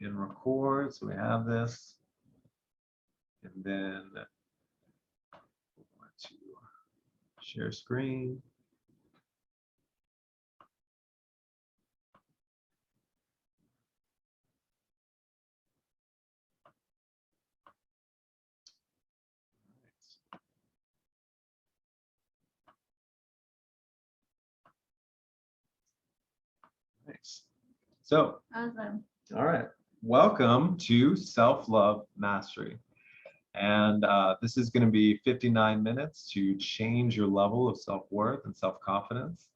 in record. So we have this. And then we want to share screen. Nice. So, Awesome. All right. Welcome to Self-Love Mastery. And this is going to be 59 minutes to change your level of self-worth and self-confidence.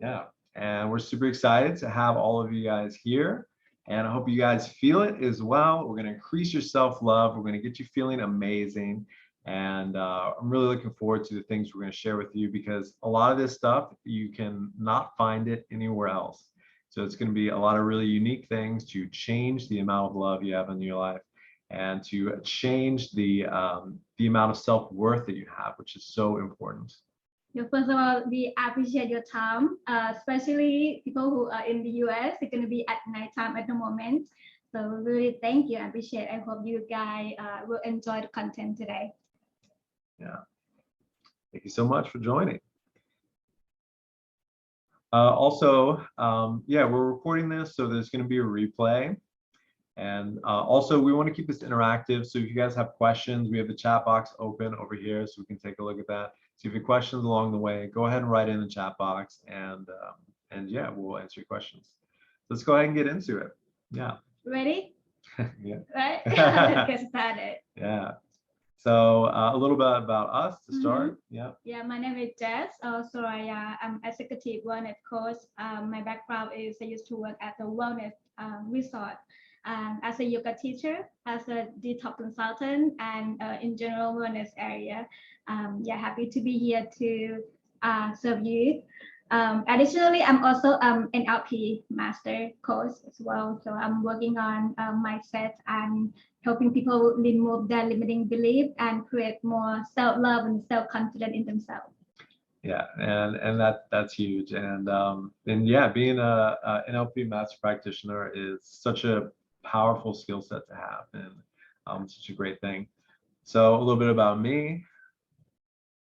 Yeah. And we're super excited to have all of you guys here. And I hope you guys feel it as well. We're going to increase your self-love. We're going to get you feeling amazing. And I'm really looking forward to the things we're going to share with you, because a lot of this stuff, you can not find it anywhere else. So it's going to be a lot of really unique things to change the amount of love you have in your life, and to change the amount of self-worth that you have, which is so important. First of all, we appreciate your time, especially people who are in the US. It's going to be at nighttime at the moment. So really thank you. I appreciate it. I hope you guys will enjoy the content today. Yeah. Thank you so much for joining. Also, yeah, we're recording this, so there's going to be a replay. And also, we want to keep this interactive. So if you guys have questions, we have the chat box open over here, so we can take a look at that. So if you have questions along the way, go ahead and write in the chat box, and yeah, we'll answer your questions. Let's go ahead and get into it. Yeah. Ready? Yeah. Right? Let's get started. Yeah. So a little bit about us to start. Yeah. Yeah, my name is Jess. Also, I'm executive wellness coach. My background is I used to work at the wellness resort as a yoga teacher, as a detox consultant, and in general wellness area. Yeah, happy to be here to serve you. Additionally, I'm also an NLP master coach as well. So I'm working on mindset and helping people remove their limiting belief and create more self-love and self-confidence in themselves. Yeah, and that's huge. And yeah, being a NLP master practitioner is such a powerful skill set to have, and such a great thing. So a little bit about me.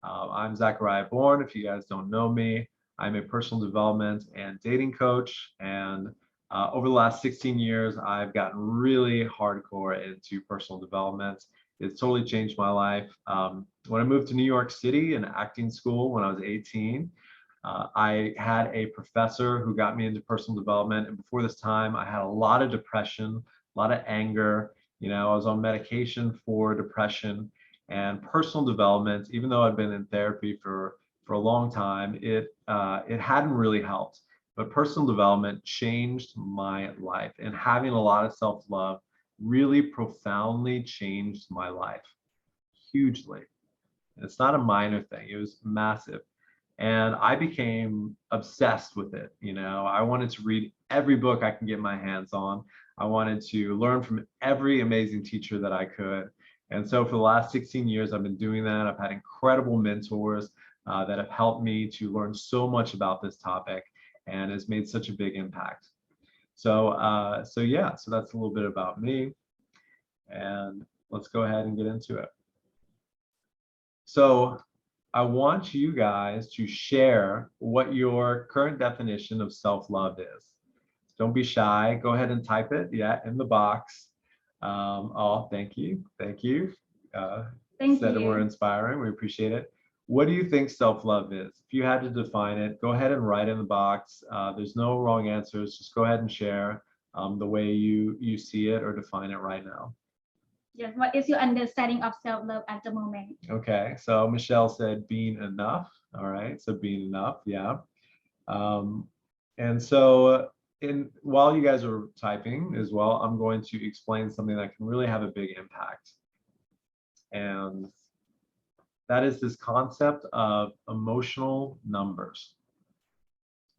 I'm Zachariah Bourne. If you guys don't know me, I'm a personal development and dating coach. And over the last 16 years, I've gotten really hardcore into personal development. It's totally changed my life. When I moved to New York City in acting school when I was 18, I had a professor who got me into personal development. And before this time, I had a lot of depression, a lot of anger. You know, I was on medication for depression. And personal development, even though I'd been in therapy for a long time, it hadn't really helped. But personal development changed my life, and having a lot of self-love really profoundly changed my life, hugely. And it's not a minor thing, it was massive. And I became obsessed with it. You know, I wanted to read every book I can get my hands on. I wanted to learn from every amazing teacher that I could. And so for the last 16 years, I've been doing that. I've had incredible mentors that have helped me to learn so much about this topic, and has made such a big impact. So yeah, so that's a little bit about me, and let's go ahead and get into it. So I want you guys to share what your current definition of self-love is. Don't be shy. Go ahead and type it, yeah, in the box. Oh, thank you. Thank you. Said that we're inspiring. We appreciate it. What do you think self-love is? If you had to define it, go ahead and write in the box. There's no wrong answers. Just go ahead and share the way you see it or define it right now. Yes, what is your understanding of self-love at the moment? Okay, so Michelle said being enough. All right, so being enough, yeah. And so while you guys are typing as well, I'm going to explain something that can really have a big impact. And that is this concept of emotional numbers.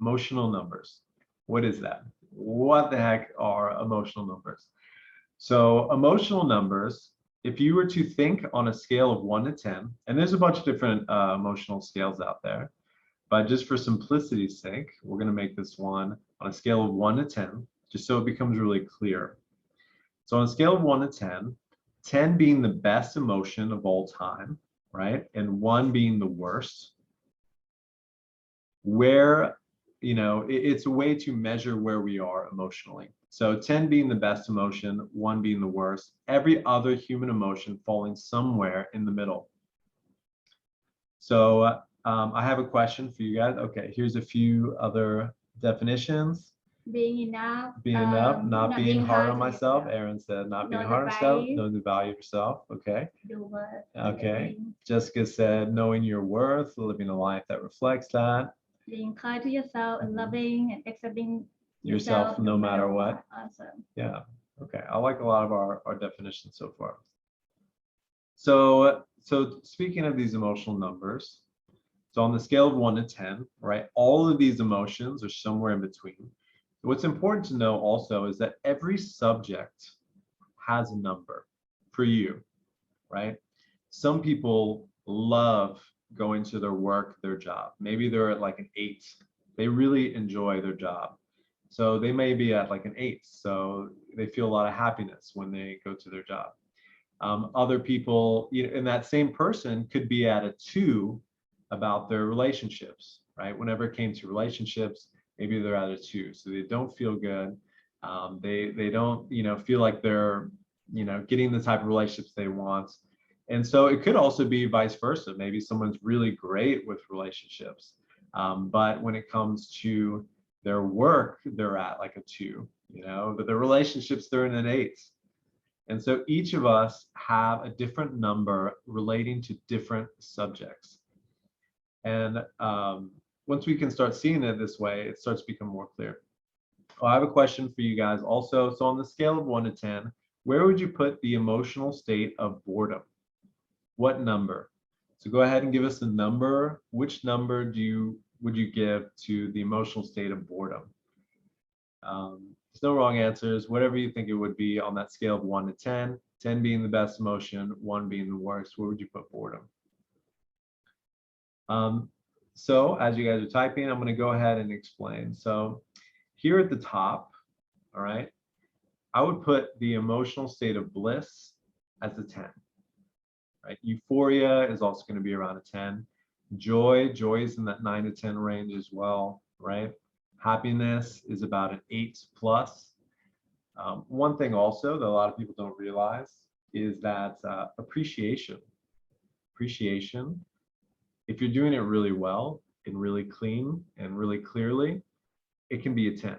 Emotional numbers. What is that? What the heck are emotional numbers? So emotional numbers, if you were to think on a scale of 1 to 10, and there's a bunch of different emotional scales out there, but just for simplicity's sake, we're going to make this one on a scale of 1 to 10, just so it becomes really clear. So on a scale of 1 to 10, 10 being the best emotion of all time, right? And 1 being the worst, where, it's a way to measure where we are emotionally. So 10 being the best emotion, 1 being the worst, every other human emotion falling somewhere in the middle. So I have a question for you guys. Okay, here's a few other definitions. Being enough. Not being hard on myself. yourself. Aaron said not being Know hard on the yourself, value. knowing the value of yourself. Okay. Do work. Okay. Jessica said knowing your worth, living a life that reflects that. Being kind to yourself and loving and accepting Yourself no matter what. Awesome. Yeah. Okay. I like a lot of our definitions so far. So speaking of these emotional numbers, so on the scale of 1 to 10, right, all of these emotions are somewhere in between. What's important to know also is that every subject has a number for you, right? Some people love going to their work, their job. Maybe they're at like an 8. They really enjoy their job. So they may be at like an 8. So they feel a lot of happiness when they go to their job. Other people, and that same person could be at a 2 about their relationships, right? Whenever it came to relationships, maybe they're at a 2, so they don't feel good. They don't, feel like they're, getting the type of relationships they want. And so it could also be vice versa. Maybe someone's really great with relationships, but when it comes to their work, they're at like a 2, but their relationships, they're in an 8. And so each of us have a different number relating to different subjects. And once we can start seeing it this way, it starts to become more clear. I have a question for you guys also. So on the scale of 1 to 10, where would you put the emotional state of boredom? What number? So go ahead and give us a number. Which number would you give to the emotional state of boredom? There's no wrong answers. Whatever you think it would be on that scale of 1 to 10, 10 being the best emotion, 1 being the worst, where would you put boredom? So as you guys are typing, I'm going to go ahead and explain. So here at the top, all right, I would put the emotional state of bliss as a 10. Right? Euphoria is also going to be around a 10. Joy is in that 9 to 10 range as well, right? Happiness is about an 8 plus. One thing also that a lot of people don't realize is that appreciation, if you're doing it really well and really clean and really clearly, it can be a 10.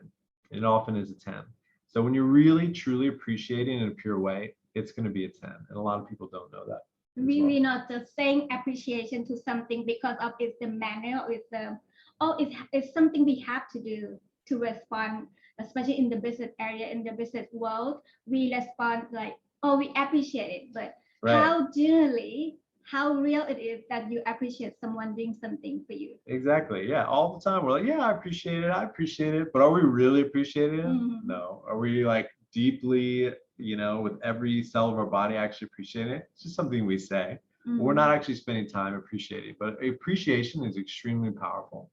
It often is a 10. So when you're really truly appreciating in a pure way, it's going to be a 10. And a lot of people don't know that. Really not just saying appreciation to something because of it's the manner or it's something we have to do to respond, especially in the business area, in the business world, we respond like, oh, we appreciate it, but right. How real it is that you appreciate someone doing something for you. Exactly. Yeah. All the time we're like, yeah, I appreciate it. But are we really appreciating it? Mm-hmm. No. Are we like deeply, with every cell of our body actually appreciating it? It's just something we say. Mm-hmm. We're not actually spending time appreciating, but appreciation is extremely powerful.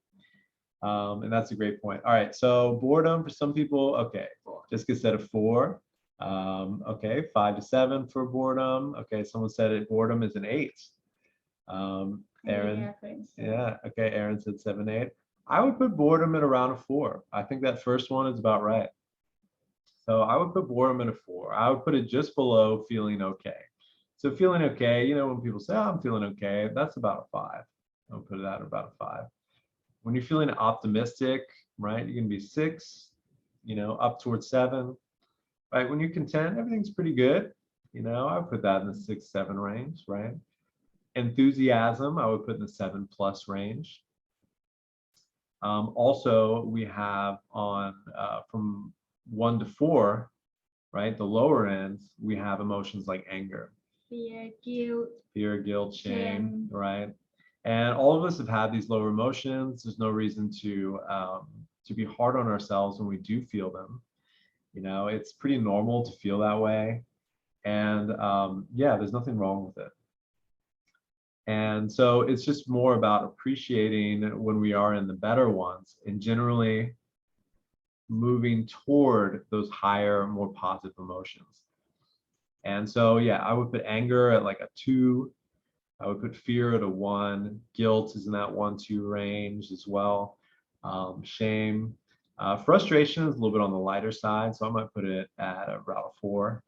And that's a great point. All right. So boredom for some people, okay. Jessica said a 4. Okay, 5 to 7 for boredom. Okay, someone said boredom is an 8. Aaron, yeah, okay, Aaron said 7, 8. I would put boredom at around a 4. I think that first one is about right. So I would put boredom at a 4. I would put it just below feeling okay. So feeling okay, when people say, oh, I'm feeling okay, that's about a 5. I'll put it at about a 5. When you're feeling optimistic, right, you can be 6, up towards 7. Right, when you're content, everything's pretty good. I would put that in the 6, 7 range, right? Enthusiasm, I would put in the 7 plus range. Also, we have on from 1 to 4, right? The lower ends, we have emotions like anger, fear, guilt, shame, right? And all of us have had these lower emotions. There's no reason to be hard on ourselves when we do feel them. It's pretty normal to feel that way. And yeah, there's nothing wrong with it. And so it's just more about appreciating when we are in the better ones and generally moving toward those higher, more positive emotions. And so, yeah, I would put anger at like a 2. I would put fear at a 1. Guilt is in that 1-2 range as well. Shame. Frustration is a little bit on the lighter side, so I might put it at around a 4.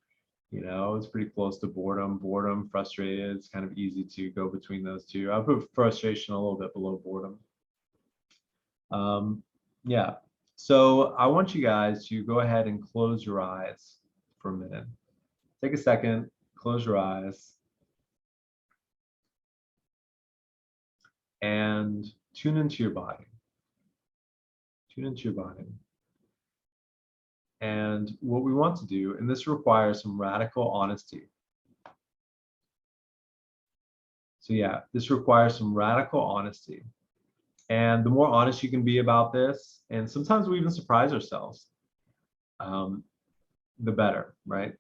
It's pretty close to boredom. Boredom, frustrated, it's kind of easy to go between those two. I'll put frustration a little bit below boredom. Yeah, so I want you guys to go ahead and close your eyes for a minute. Take a second, close your eyes, and tune into your body. Tune into your body. And what we want to do, and this requires some radical honesty. So yeah, this requires some radical honesty. And the more honest you can be about this, and sometimes we even surprise ourselves, the better, right?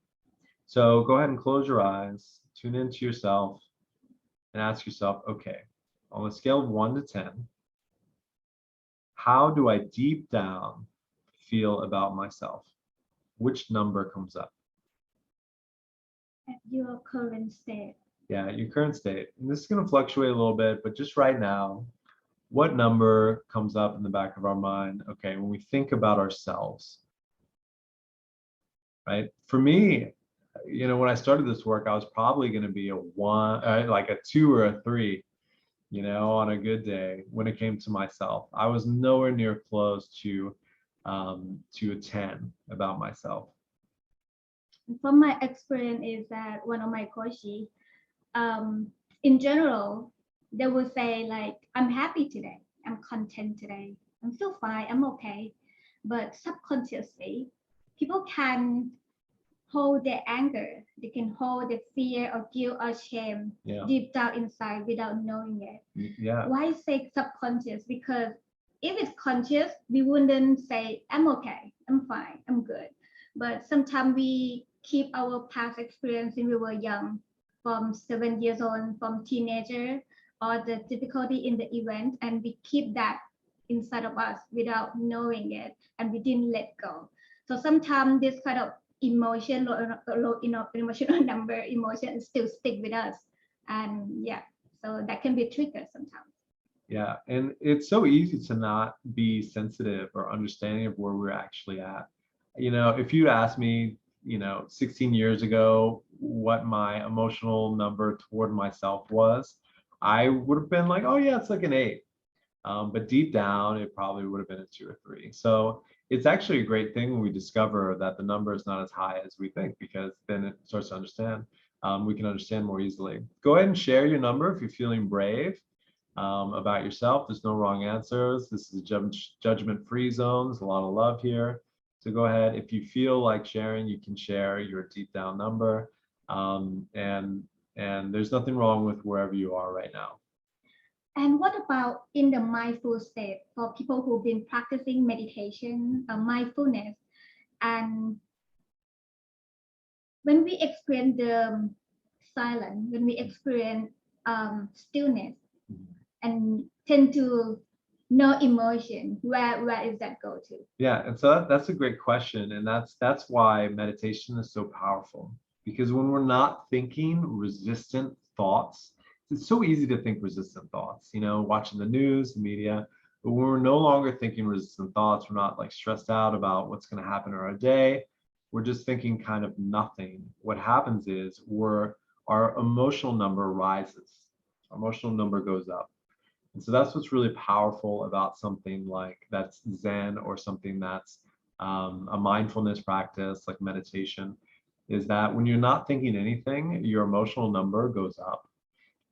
So go ahead and close your eyes, tune into yourself, and ask yourself, okay, on a scale of 1 to 10, how do I deep down feel about myself? Which number comes up? At your current state. Yeah, your current state. And this is going to fluctuate a little bit, but just right now, what number comes up in the back of our mind? Okay, when we think about ourselves, right? For me, when I started this work, I was probably going to be a 1, like a 2 or a 3, on a good day when it came to myself. I was nowhere near close to a 10 about myself. From my experience is that one of my coaches, in general, they will say like, I'm happy today, I'm content today, I'm still fine, I'm okay. But subconsciously, people can hold their anger, they can hold the fear or guilt or shame deep down inside without knowing it. Yeah. Why I say subconscious? Because if it's conscious, we wouldn't say, I'm okay, I'm fine, I'm good. But sometimes we keep our past experience when we were young, from 7 years old, from teenager, or the difficulty in the event, and we keep that inside of us without knowing it, and we didn't let go. So sometimes this kind of emotion, emotional number, emotion still stick with us, and yeah, so that can be a trigger sometimes. Yeah, and it's so easy to not be sensitive or understanding of where we're actually at. If you'd asked me, 16 years ago, what my emotional number toward myself was, I would have been like, oh yeah, it's like an 8. But deep down, it probably would have been a 2 or 3. So it's actually a great thing when we discover that the number is not as high as we think, because then it starts to understand. We can understand more easily. Go ahead and share your number if you're feeling brave about yourself. There's no wrong answers. This is a judgment-free zone. There's a lot of love here. So go ahead. If you feel like sharing, you can share your deep down number. And there's nothing wrong with wherever you are right now. And what about in the mindful state for people who've been practicing meditation, mindfulness, and when we experience the silence, when we experience stillness, and tend to no emotion, where is that go to? Yeah, and so that's a great question, and that's why meditation is so powerful, because when we're not thinking resistant thoughts, it's so easy to think resistant thoughts, watching the news, the media, but when we're no longer thinking resistant thoughts, we're not like stressed out about what's going to happen in our day, we're just thinking kind of nothing. What happens is our emotional number rises, our emotional number goes up. And so that's what's really powerful about something like that's Zen, or something that's a mindfulness practice like meditation, is that when you're not thinking anything, your emotional number goes up,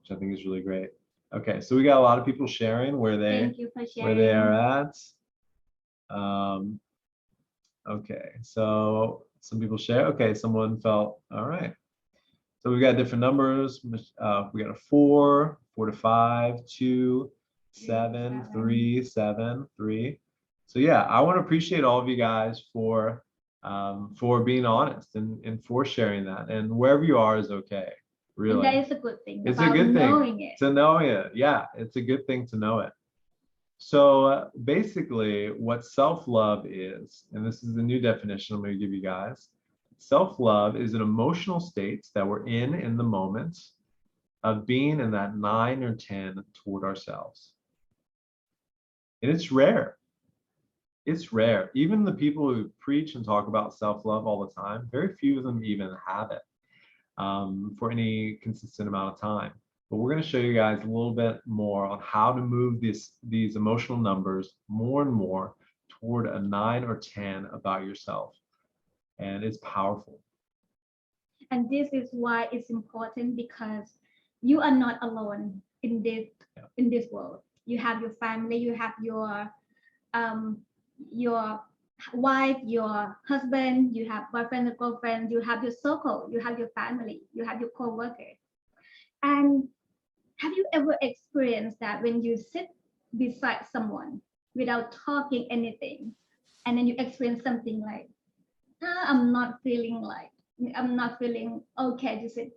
which I think is really great. Okay, so we got a lot of people sharing where they are at. Okay, so some people share. Okay, someone felt all right. So we got different numbers. We got a 4, 4 to 5, 2, 7, 3, 7, 3. So yeah, I want to appreciate all of you guys for being honest and for sharing that. And wherever you are is okay. Really. And that is a good thing. It's a good thing to know it. Yeah, it's a good thing to know it. So basically what self-love is, and this is the new definition I'm going to give you guys, Self-love is an emotional state that we're in the moment of being in that 9 or 10 toward ourselves. And it's rare. It's rare. Even the people who preach and talk about self-love all the time, very few of them even have it for any consistent amount of time. But we're going to show you guys a little bit more on how to move these emotional numbers more and more toward a 9 or 10 about yourself. And it's powerful. And this is why it's important, because you are not alone in this world. You have your family, you have your wife, your husband, you have boyfriend or girlfriend, you have your circle, you have your family, you have your co-worker. And have you ever experienced that when you sit beside someone without talking anything, and then you experience something like, I'm not feeling okay to sit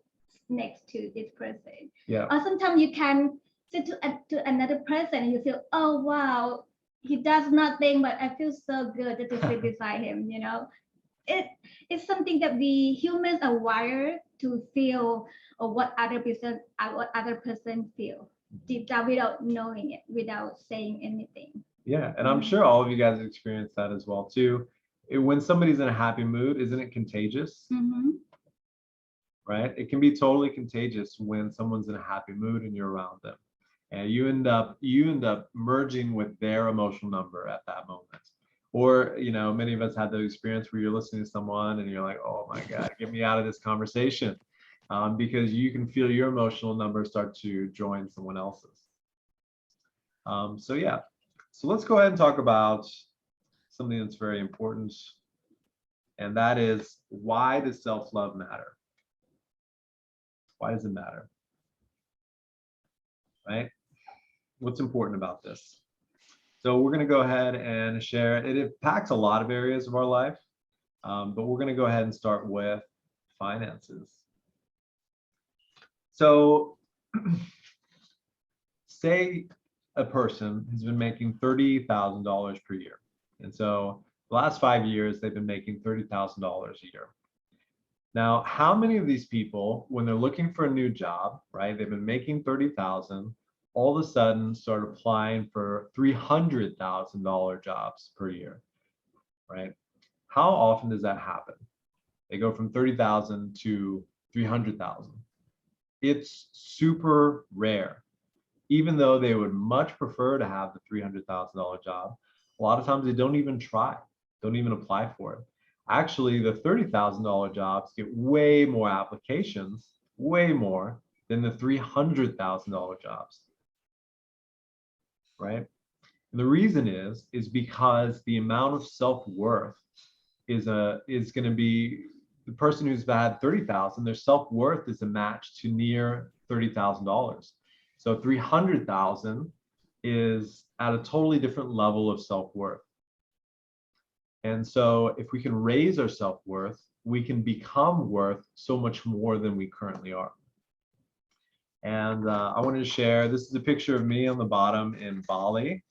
next to this person. Yeah. Or sometimes you can sit to another person and you feel, oh wow, he does nothing, but I feel so good to sit beside him. It's something that we humans are wired to feel, or what other person feel deep down without knowing it, without saying anything. Yeah, and I'm sure all of you guys experience that as well too. When somebody's in a happy mood, isn't it contagious? Right? It can be totally contagious when someone's in a happy mood and you're around them, and you end up merging with their emotional number at that moment. Or many of us had the experience where you're listening to someone and you're like, oh my God, get me out of this conversation, because you can feel your emotional number start to join someone else's. So yeah, so let's go ahead and talk about something that's very important, and that is, why does self-love matter? Why does it matter? Right? What's important about this? So we're going to go ahead and share. It impacts a lot of areas of our life, but we're going to go ahead and start with finances. So say a person has been making $30,000 per year. And so the last 5 years, they've been making $30,000 a year. Now, how many of these people, when they're looking for a new job, right, they've been making 30,000, all of a sudden start applying for $300,000 jobs per year, right? How often does that happen? They go from 30,000 to 300,000. It's super rare. Even though they would much prefer to have the $300,000 job, a lot of times they don't even try, don't even apply for it. Actually, the $30,000 jobs get way more applications, way more than the $300,000 jobs, right? And the reason is because the amount of self-worth is going to be, the person who's had 30,000, their self-worth is a match to near $30,000. So 300,000 is at a totally different level of self-worth. And so if we can raise our self-worth, we can become worth so much more than we currently are. And I wanted to share, this is a picture of me on the bottom in Bali.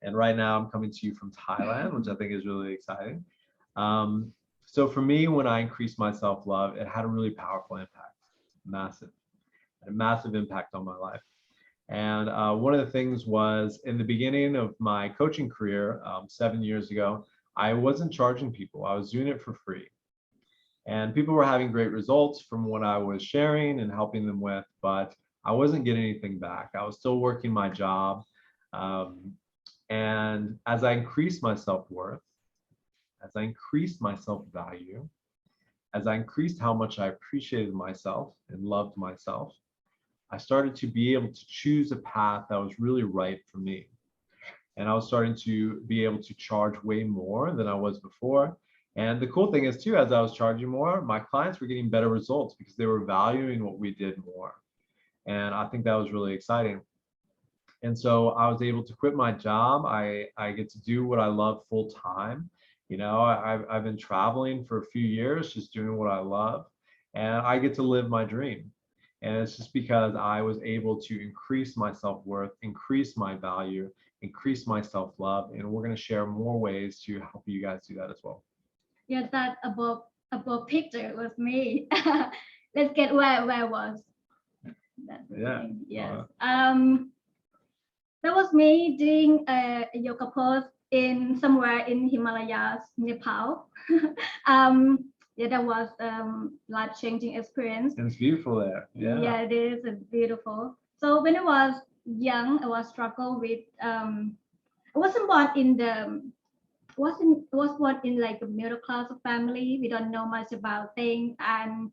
And right now I'm coming to you from Thailand, which I think is really exciting. So for me, when I increased my self-love, it had a really powerful impact, massive, a massive impact on my life. And one of the things was, in the beginning of my coaching career 7 years ago, I wasn't charging people. I was doing it for free. And people were having great results from what I was sharing and helping them with, but I wasn't getting anything back. I was still working my job. And as I increased my self-worth, as I increased my self-value, as I increased how much I appreciated myself and loved myself, I started to be able to choose a path that was really right for me. And I was starting to be able to charge way more than I was before. And the cool thing is too, as I was charging more, my clients were getting better results because they were valuing what we did more. And I think that was really exciting. And so I was able to quit my job. I get to do what I love full time. I've been traveling for a few years, just doing what I love, and I get to live my dream. And it's just because I was able to increase my self-worth, increase my value, increase my self-love. And we're going to share more ways to help you guys do that as well. Yeah, that above above picture was me. Let's get where I was. That's the Yeah. thing. Yes. Wow. That was me doing a yoga pose in somewhere in Himalayas, Nepal. Yeah, that was life-changing experience. And it's beautiful there. Yeah. Yeah, it is. It's beautiful. So when I was young, I was struggle with I wasn't born in the was born in like a middle class family. We don't know much about things, and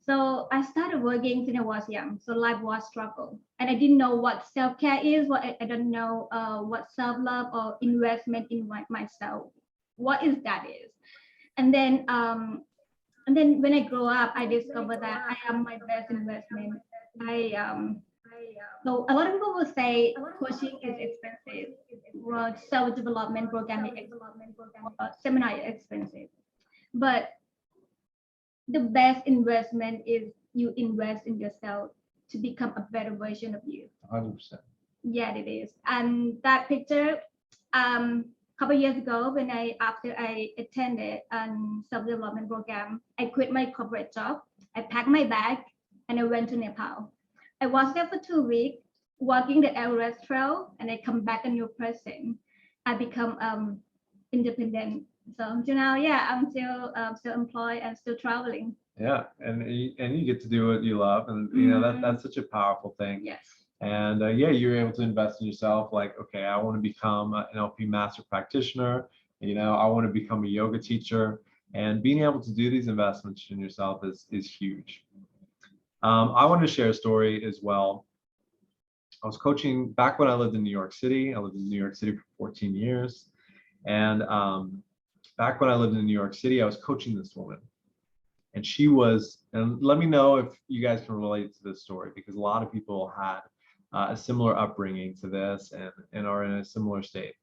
so I started working since I was young. So life was struggle, and I didn't know what self care is. What I don't know what self love or investment in myself. What is that is, and then when I grow up, I discovered that I am my best investment. I So a lot of people will say coaching is expensive, or self-development program is seminar is expensive. But the best investment is you invest in yourself to become a better version of you. 100%. Yeah, it is. And that picture, a couple years ago, when after I attended a self-development program, I quit my corporate job. I packed my bag and I went to Nepal. I was there for 2 weeks, walking the Everest Trail, and I come back a new person. I become independent. So until now, yeah, I'm still employed and still traveling. Yeah, and you get to do what you love, and you know that's such a powerful thing. Yes. And yeah, you're able to invest in yourself. Like, okay, I want to become an NLP master practitioner. You know, I want to become a yoga teacher, and being able to do these investments in yourself is huge. I want to share a story as well. I was coaching back when I lived in New York City. I lived in New York City for 14 years, and back when I lived in New York City, I was coaching this woman. And she was, and let me know if you guys can relate to this story, because a lot of people had a similar upbringing to this and are in a similar state.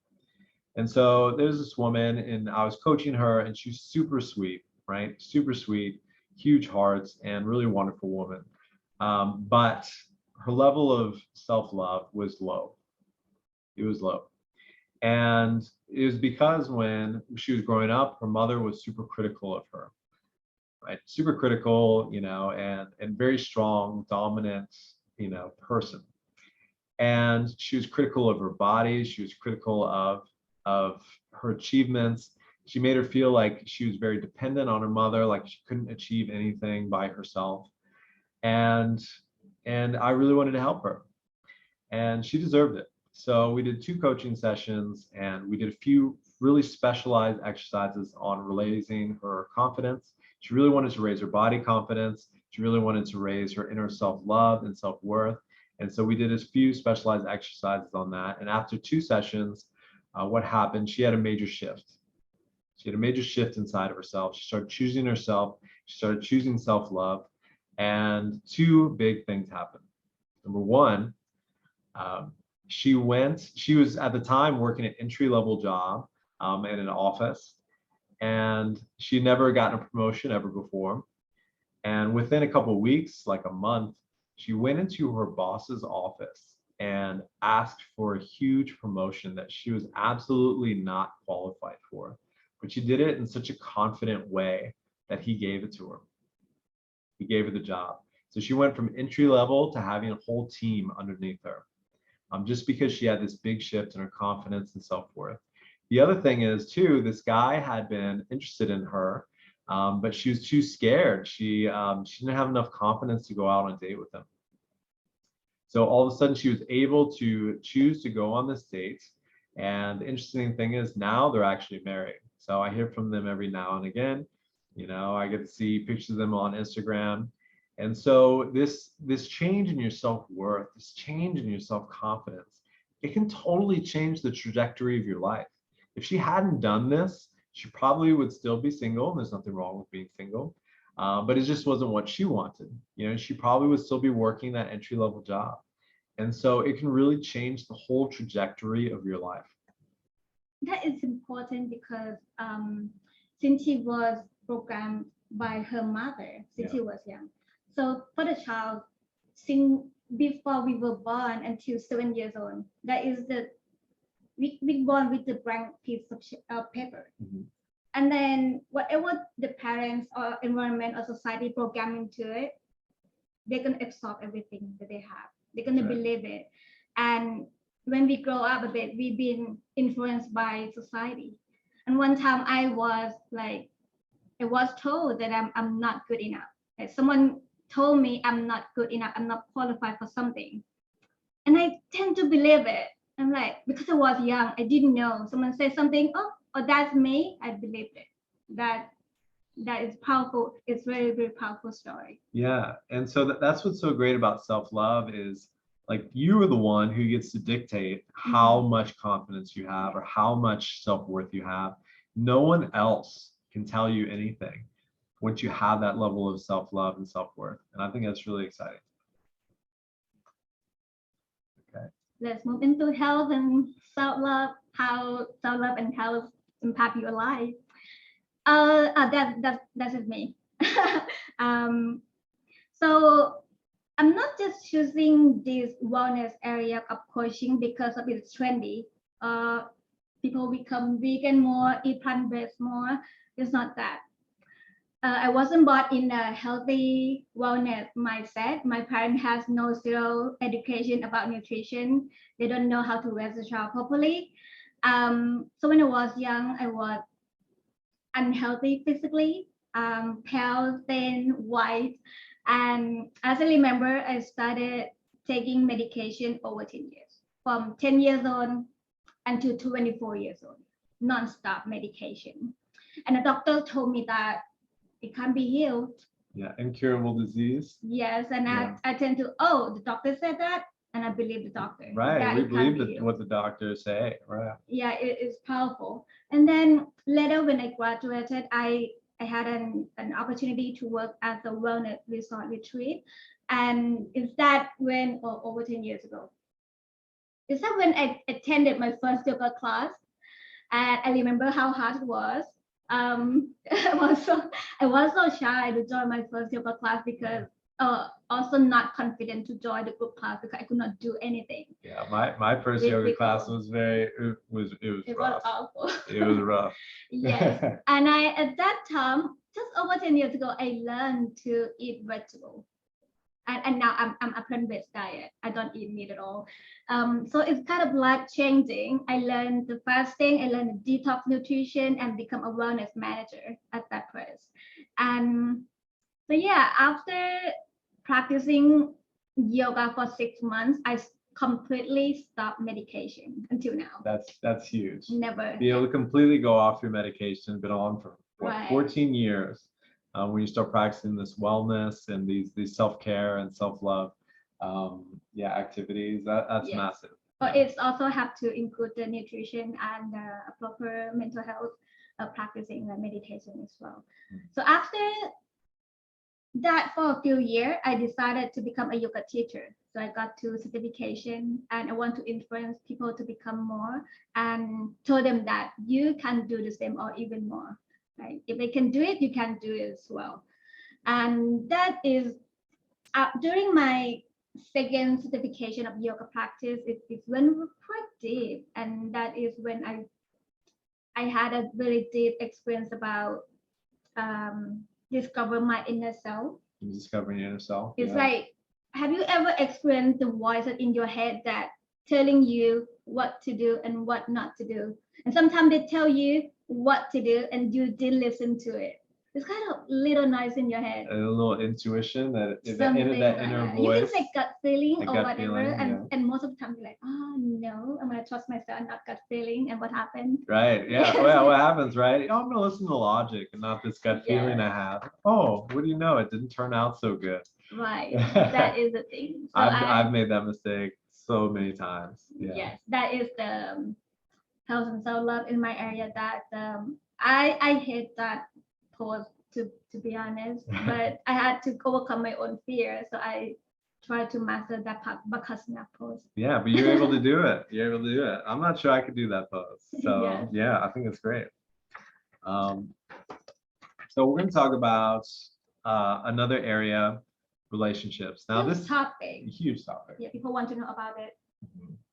And so there's this woman, and I was coaching her, and she's super sweet, right? Super sweet, huge hearts, and really wonderful woman. But her level of self-love was low. It was low. And it was because when she was growing up, her mother was super critical of her, right? Super critical, you know, and very strong, dominant, you know, person. And she was critical of her body. She was critical of her achievements. She made her feel like she was very dependent on her mother, like she couldn't achieve anything by herself. And I really wanted to help her, and she deserved it. So we did 2 coaching sessions, and we did a few really specialized exercises on raising her confidence. She really wanted to raise her body confidence. She really wanted to raise her inner self-love and self-worth. And so we did a few specialized exercises on that. And after 2 sessions, what happened? She had a major shift. She had a major shift inside of herself. She started choosing herself. She started choosing self-love. And 2 big things happened. Number one, she was at the time working an entry-level job in an office, and she'd never gotten a promotion ever before. And within a couple of weeks, like a month, she went into her boss's office and asked for a huge promotion that she was absolutely not qualified for. But she did it in such a confident way that he gave it to her. He gave her the job. So she went from entry level to having a whole team underneath her, just because she had this big shift in her confidence and self-worth. The other thing is too, this guy had been interested in her, but she was too scared. She didn't have enough confidence to go out on a date with him. So all of a sudden she was able to choose to go on this date. And the interesting thing is now they're actually married. So I hear from them every now and again. You know, I get to see pictures of them on Instagram. And so this change in your self-worth, this change in your self-confidence, it can totally change the trajectory of your life. If she hadn't done this, she probably would still be single. There's nothing wrong with being single, but it just wasn't what she wanted. You know, she probably would still be working that entry-level job. And so it can really change the whole trajectory of your life. That is important because since she was programmed by her mother since she was young. So for the child, since before we were born until 7 years old, that is we born with the blank piece of paper. Mhm. And then whatever the parents or environment or society program into it, they're gonna absorb everything that they have. They're gonna Right. believe it. And when we grow up a bit, we've been influenced by society. And one time I was told that I'm not good enough. Like someone told me I'm not good enough, I'm not qualified for something. And I tend to believe it. I'm like, because I was young, I didn't know. Someone said something, oh, that's me, I believed it. That is powerful. It's very, very powerful story. Yeah. And so that's what's so great about self-love is like you are the one who gets to dictate how much confidence you have or how much self-worth you have. No one else can tell you anything once you have that level of self-love and self-worth. And I think that's really exciting. Okay. Let's move into health and self-love, how self-love and health impact your life. That's me. So I'm not just choosing this wellness area of coaching because of it's trendy. People become vegan more, eat plant-based more. It's not that. I wasn't brought in a healthy wellness mindset. My parents has no zero education about nutrition. They don't know how to raise a child properly. So when I was young, I was unhealthy physically, pale, thin, white. And as I remember, I started taking medication over 10 years, from 10 years old until 24 years old, non-stop medication. And the doctor told me that it can't be healed. Yeah, incurable disease. Yes, and Yeah. I tend to, oh, the doctor said that, and I believe the doctor. Right, that we it can't believe be healed. what the doctors say. Right. Yeah, it is powerful. And then later when I graduated, I had an opportunity to work at the wellness resort retreat. And is that when, or over 10 years ago, is that when I attended my first yoga class? And I remember how hard it was. I was so shy to join my first yoga class because also not confident to join the group class because I could not do anything. Yeah, my first yoga class was it was rough. Awful. It was rough. Yes. And I at that time, just over 10 years ago, I learned to eat vegetable. And now I'm a plant-based diet. I don't eat meat at all. So it's kind of life changing. I learned the fasting, I learned the detox nutrition, and become a wellness manager at that place. And so yeah, after practicing yoga for 6 months, I completely stopped medication until now. That's huge. Never. Be able to completely go off your medication, been on for what, Right. 14 years. When you start practicing this wellness and these self-care and self-love activities, that's Yes. massive. But it's also have to include the nutrition and proper mental health practicing meditation as well. So after that, for a few years, I decided to become a yoga teacher. So I got to certification and I want to influence people to become more and told them that you can do the same or even more. Right? If they can do it, you can do it as well. And that is during my second certification of yoga practice, it went quite deep. And that is when I had a very deep experience about discover my inner self. Discovering your inner self. It's like, have you ever experienced the voices in your head that telling you what to do and what not to do? And sometimes they tell you what to do and you didn't listen to it. It's kind of little noise in your head. A little intuition that Something that inner like voice. You can say gut feeling or whatever, feeling, and most of the time you're like, oh no, I'm gonna trust myself and not gut feeling. And what happened? Right. Yeah. Well, what happens, right? Oh, I'm gonna listen to logic and not this gut feeling Yes. I have. Oh, what do you know? It didn't turn out so good. Right. That is the thing. So I've made that mistake so many times. Yeah. Yes, that is the health and self-love in my area that I hate that pose to be honest, but I had to overcome my own fear, so I tried to master that bakasana pose. Yeah, but you're able to do it. You're able to do it. I'm not sure I could do that pose. So Yes. yeah, I think it's great. So we're going to talk about another area, relationships. Now Huge this topic. huge topic. Yeah, people want to know about it.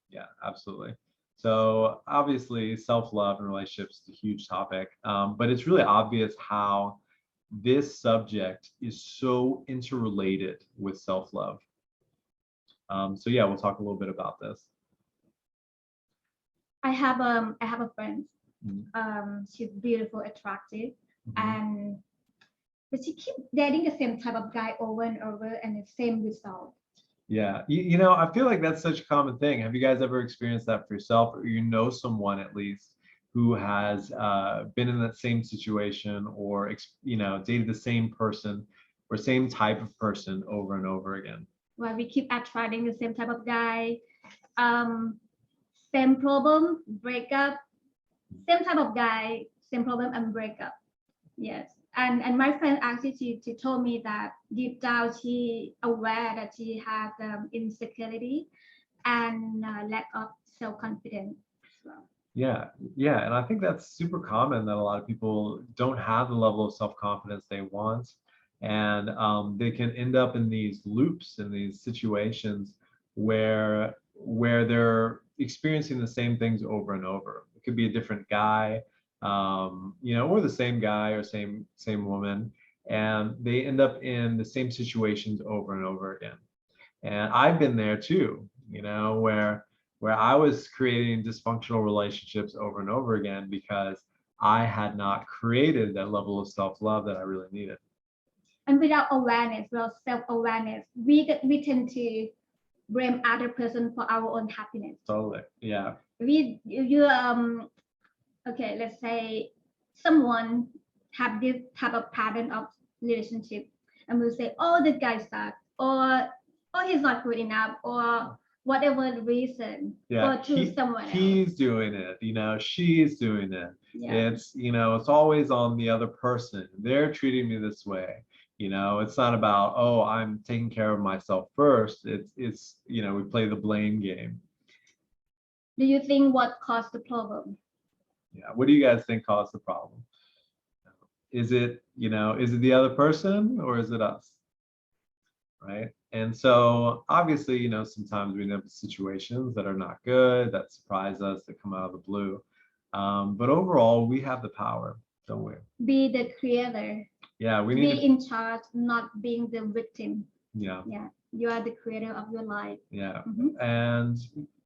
Yeah, absolutely. So obviously self-love and relationships is a huge topic, but it's really obvious how this subject is so interrelated with self-love. So yeah, we'll talk a little bit about this. I have a friend. She's beautiful, attractive, and but she keep dating the same type of guy over and over, and the same result. Yeah, you know, I feel like that's such a common thing. Have you guys ever experienced that for yourself, or you know someone at least who has been in that same situation, or you know, dated the same person or same type of person over and over again? Well, we keep attracting the same type of guy, same problem, breakup, same type of guy, same problem and breakup. Yes. And my friend actually she told me that deep down she aware that she has insecurity and lack of self-confidence as well. Yeah, yeah, and I think that's super common that a lot of people don't have the level of self-confidence they want, and they can end up in these loops, in these situations where they're experiencing the same things over and over. It could be a different guy, you know, or the same guy or same woman, and they end up in the same situations over and over again. And I've been there too, you know, where I was creating dysfunctional relationships over and over again because I had not created that level of self-love that I really needed. And without awareness, without self-awareness, we tend to blame other person for our own happiness. Totally. Yeah. You okay, let's say someone have this type of pattern of relationship, and we'll say, oh, the guy sucks, or oh, he's not good enough, or whatever the reason, Yeah, or choose someone else. he's doing it, you know, she's doing it. Yeah. It's, you know, it's always on the other person. They're treating me this way. You know, it's not about, oh, I'm taking care of myself first. It's, you know, we play the blame game. Do you think what caused the problem? Yeah. What do you guys think caused the problem? Is it, you know, is it the other person or is it us? Right. And so obviously, you know, sometimes we end up in situations that are not good, that surprise us, that come out of the blue. But overall, we have the power, don't we? Be the creator. Yeah, we Be need to in charge, not being the victim. Yeah. Yeah. You are the creator of your life. Yeah. And,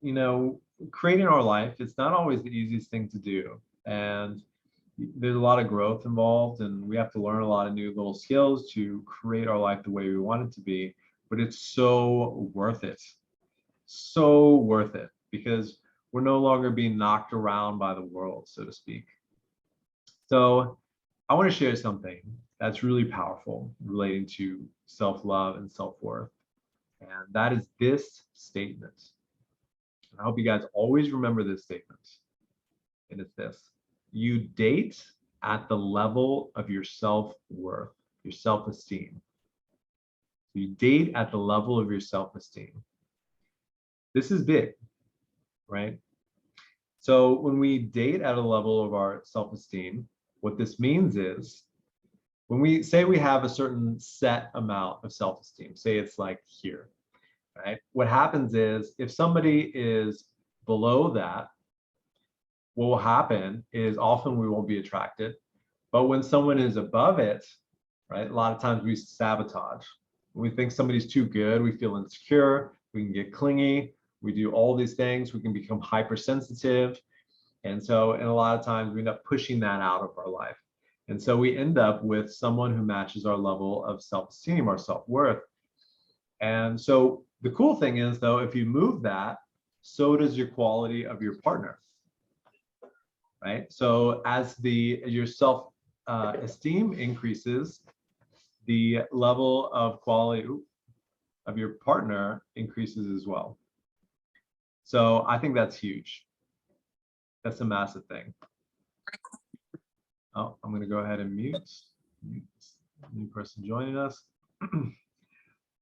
you know, creating our life, it's not always the easiest thing to do. And there's a lot of growth involved, and we have to learn a lot of new little skills to create our life the way we want it to be. But it's so worth it. So worth it, because we're no longer being knocked around by the world, so to speak. So I want to share something that's really powerful relating to self-love and self-worth. And that is this statement. And I hope you guys always remember this statement. And it's this: you date at the level of your self-worth, your self-esteem. You date at the level of your self-esteem. This is big, right? So when we date at a level of our self-esteem, what this means is when we say we have a certain set amount of self-esteem, say it's like here, right? What happens is if somebody is below that, what will happen is often we won't be attracted. But when someone is above it, right, a lot of times we sabotage. When we think somebody's too good, we feel insecure, we can get clingy, we do all these things, we can become hypersensitive. And so, and a lot of times we end up pushing that out of our life. And so we end up with someone who matches our level of self-esteem, our self-worth. And so the cool thing is, though, if you move that, so does your quality of your partner, right? So as your self-esteem increases, the level of quality of your partner increases as well. So I think that's huge. That's a massive thing. Oh, I'm going to go ahead and mute. New person joining us.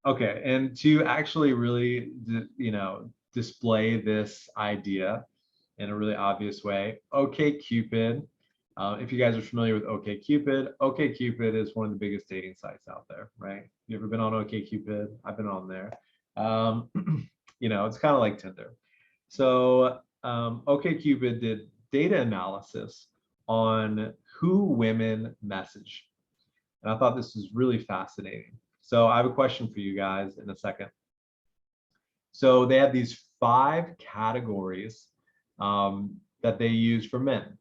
Okay, and to actually really, you know, display this idea in a really obvious way, OkCupid. If you guys are familiar with OkCupid is one of the biggest dating sites out there, right? You ever been on OkCupid? I've been on there. You know, it's kind of like Tinder. So OkCupid did data analysis on who women message. And I thought this was really fascinating. So I have a question for you guys in a second. So they have these 5 categories that they use for men,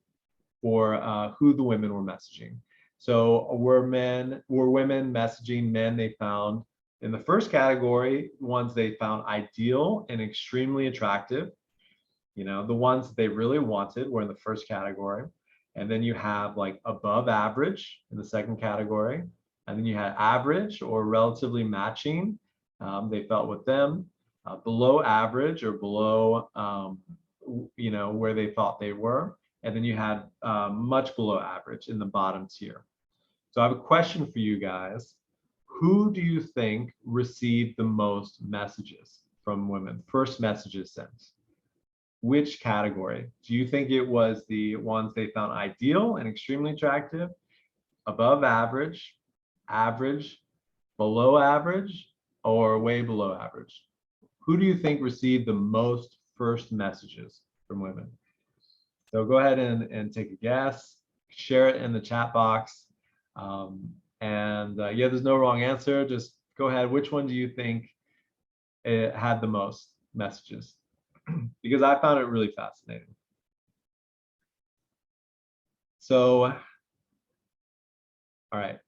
for who the women were messaging. So were women messaging men they found in the first category, ones they found ideal and extremely attractive. The ones that they really wanted were in the first category. And then you have like above average in the second category. And then you had average or relatively matching, they felt with them, below average or below, where they thought they were. And then you had much below average in the bottom tier. So I have a question for you guys. Who do you think received the most messages from women? First messages sent. Which category? Do you think it was the ones they found ideal and extremely attractive, above average, average, below average, or way below average? Who do you think received the most first messages from women? So go ahead and take a guess, share it in the chat box. Yeah, there's no wrong answer. Just go ahead. Which one do you think it had the most messages? Because I found it really fascinating. So, all right,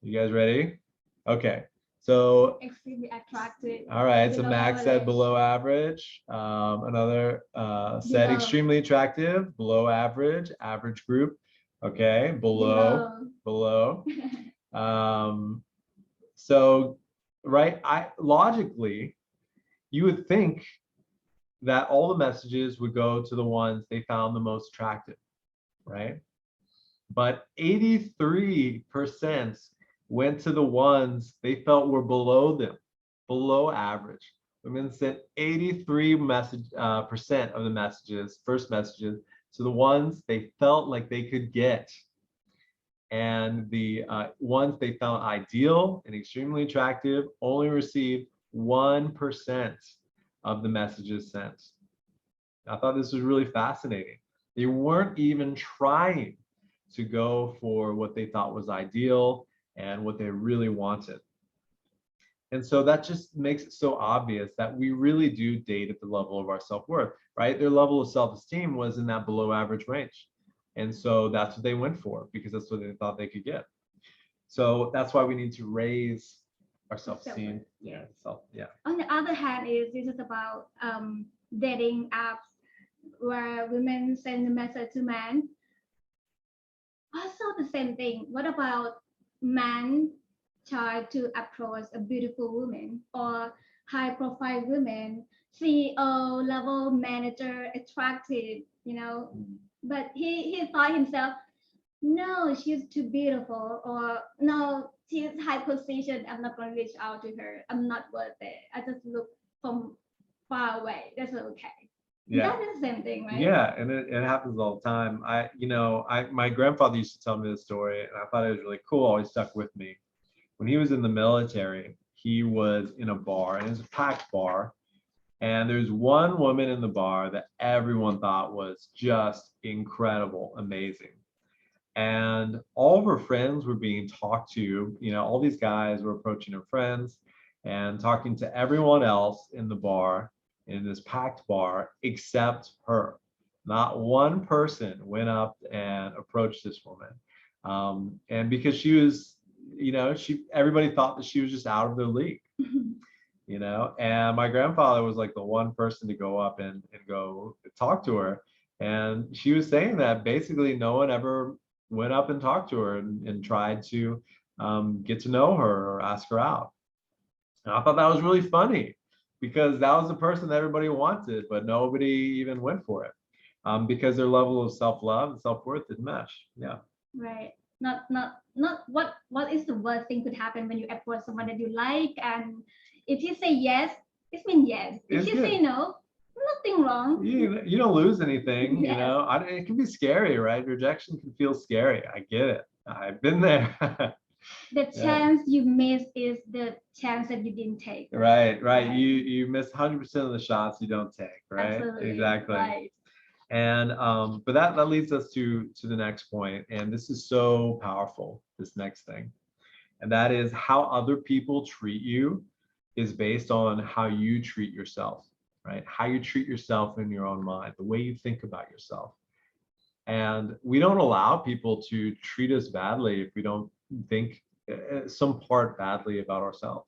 you guys ready? Okay, so Extremely attractive. all right, so Below Max said average. below average. Another said Below. extremely attractive, below average, average group. Okay, below. So right, logically, you would think that all the messages would go to the ones they found the most attractive, right? But 83% went to the ones they felt were below them, below average. Women sent 83% of the messages, first messages, to the ones they felt like they could get. And the ones they found ideal and extremely attractive only received 1% of the messages sent. I thought this was really fascinating. They weren't even trying to go for what they thought was ideal and what they really wanted. And so that just makes it so obvious that we really do date at the level of our self-worth, right? Their level of self-esteem was in that below average range. And so that's what they went for, because that's what they thought they could get. So that's why we need to raise our self-esteem. Yeah. Yeah. On the other hand, this is about dating apps where women send a message to men. Also the same thing. What about man try to approach a beautiful woman or high profile woman, CEO level manager, attractive, but he thought himself, no, she's too beautiful, or no, she's high position. I'm not going to reach out to her. I'm not worth it. I just look from far away. That's okay. Yeah. That is the same thing, right? Yeah, and it happens all the time. My grandfather used to tell me this story, and I thought it was really cool. Always stuck with me. When he was in the military, he was in a bar, and it was a packed bar. And there's one woman in the bar that everyone thought was just incredible, amazing. And all of her friends were being talked to. All these guys were approaching her friends and talking to everyone else in the bar, in this packed bar, except her. Not one person went up and approached this woman. And because she was, everybody thought that she was just out of their league. And my grandfather was like the one person to go up and go talk to her. And she was saying that basically no one ever went up and talked to her and tried to get to know her or ask her out. And I thought that was really funny, because that was the person that everybody wanted, but nobody even went for it, because their level of self-love and self-worth didn't match. Yeah. Right. Not what is the worst thing could happen when you approach someone that you like, and if you say yes, it means yes. If you say no, nothing wrong. You don't lose anything. Yes. It can be scary, right? Rejection can feel scary. I get it. I've been there. The chance you miss is the chance that you didn't take. Right. You miss 100% of the shots you don't take, right? Absolutely. Exactly. Right. And but that leads us to the next point, and this is so powerful, this next thing. And that is how other people treat you is based on how you treat yourself, right? How you treat yourself in your own mind, the way you think about yourself. And we don't allow people to treat us badly if we don't think some part badly about ourselves.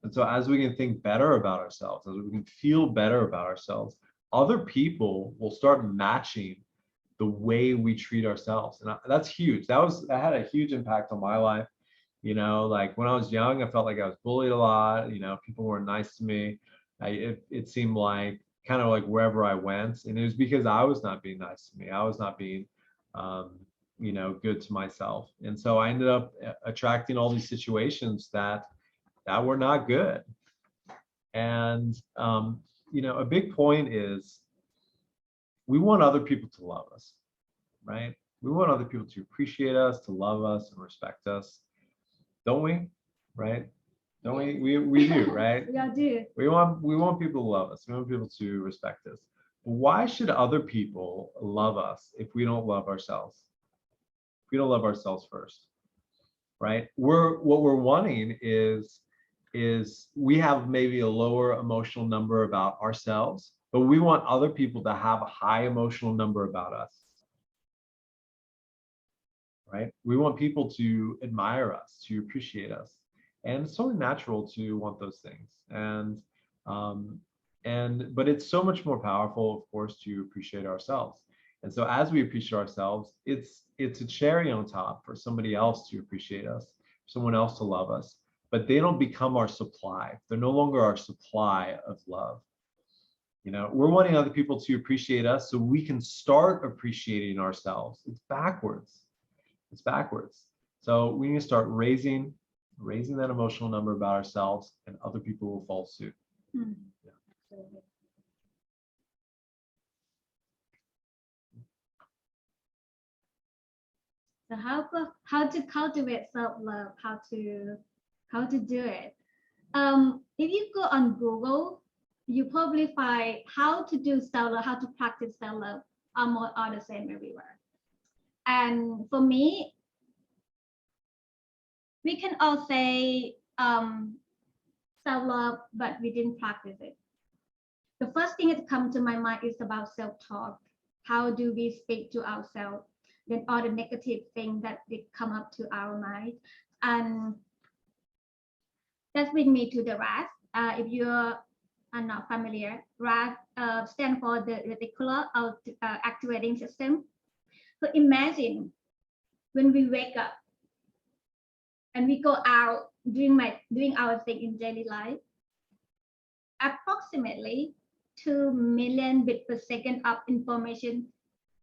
And so as we can think better about ourselves, as we can feel better about ourselves, other people will start matching the way we treat ourselves. And that's huge. That had a huge impact on my life. Like when I was young, I felt like I was bullied a lot. People weren't nice to me. It seemed like kind of like wherever I went, and it was because I was not being nice to me. I was not being, good to myself. And so I ended up attracting all these situations that were not good. And, a big point is we want other people to love us, right? We want other people to appreciate us, to love us and respect us. Don't we? Right? Don't we do, right? We all do. We want people to love us. We want people to respect us. But why should other people love us if we don't love ourselves? If we don't love ourselves first, right? What we're wanting is we have maybe a lower emotional number about ourselves, but we want other people to have a high emotional number about us. Right? We want people to admire us, to appreciate us. And it's totally natural to want those things. But it's so much more powerful, of course, to appreciate ourselves. And so as we appreciate ourselves, it's a cherry on top for somebody else to appreciate us, someone else to love us, but they don't become our supply. They're no longer our supply of love. We're wanting other people to appreciate us so we can start appreciating ourselves. It's backwards. It's backwards. So we need to start raising that emotional number about ourselves, and other people will follow suit. Yeah. So how to cultivate self-love, how to do it. If you go on Google, you probably find how to do self-love, how to practice self-love, almost all the same everywhere. And for me, we can all say self-love, but we didn't practice it. The first thing that comes to my mind is about self-talk. How do we speak to ourselves? Then all the negative things that they come up to our mind. And that brings me to the RAS. If you're not familiar, RAS stands for the Reticular activating system. So imagine when we wake up and we go out doing our thing in daily life, approximately 2 million bits per second of information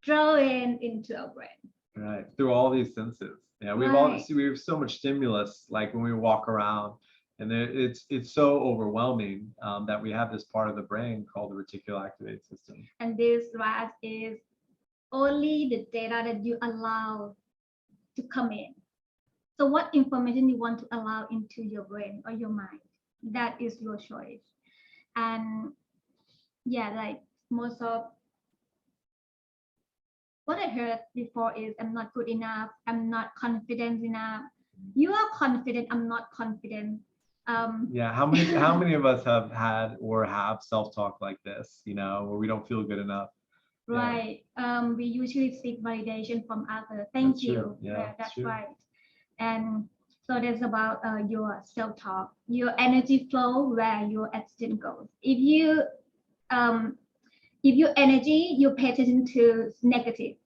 thrown into our brain. Right, through all these senses. Yeah, we have so much stimulus, like when we walk around, and it's so overwhelming that we have this part of the brain called the reticular activating system. And this RAS is only the data that you allow to come in. So what information you want to allow into your brain or your mind, that is your choice. And yeah, like most of what I heard before is I'm not good enough, I'm not confident enough. You are confident, I'm not confident. Yeah, how many of us have had or have self-talk like this, where we don't feel good enough? Right. We usually seek validation from others. Thank That's you. true. Yeah, that's true. right. And so that's about your self-talk, your energy flow, where your action goes. If your energy, you pay attention to negative,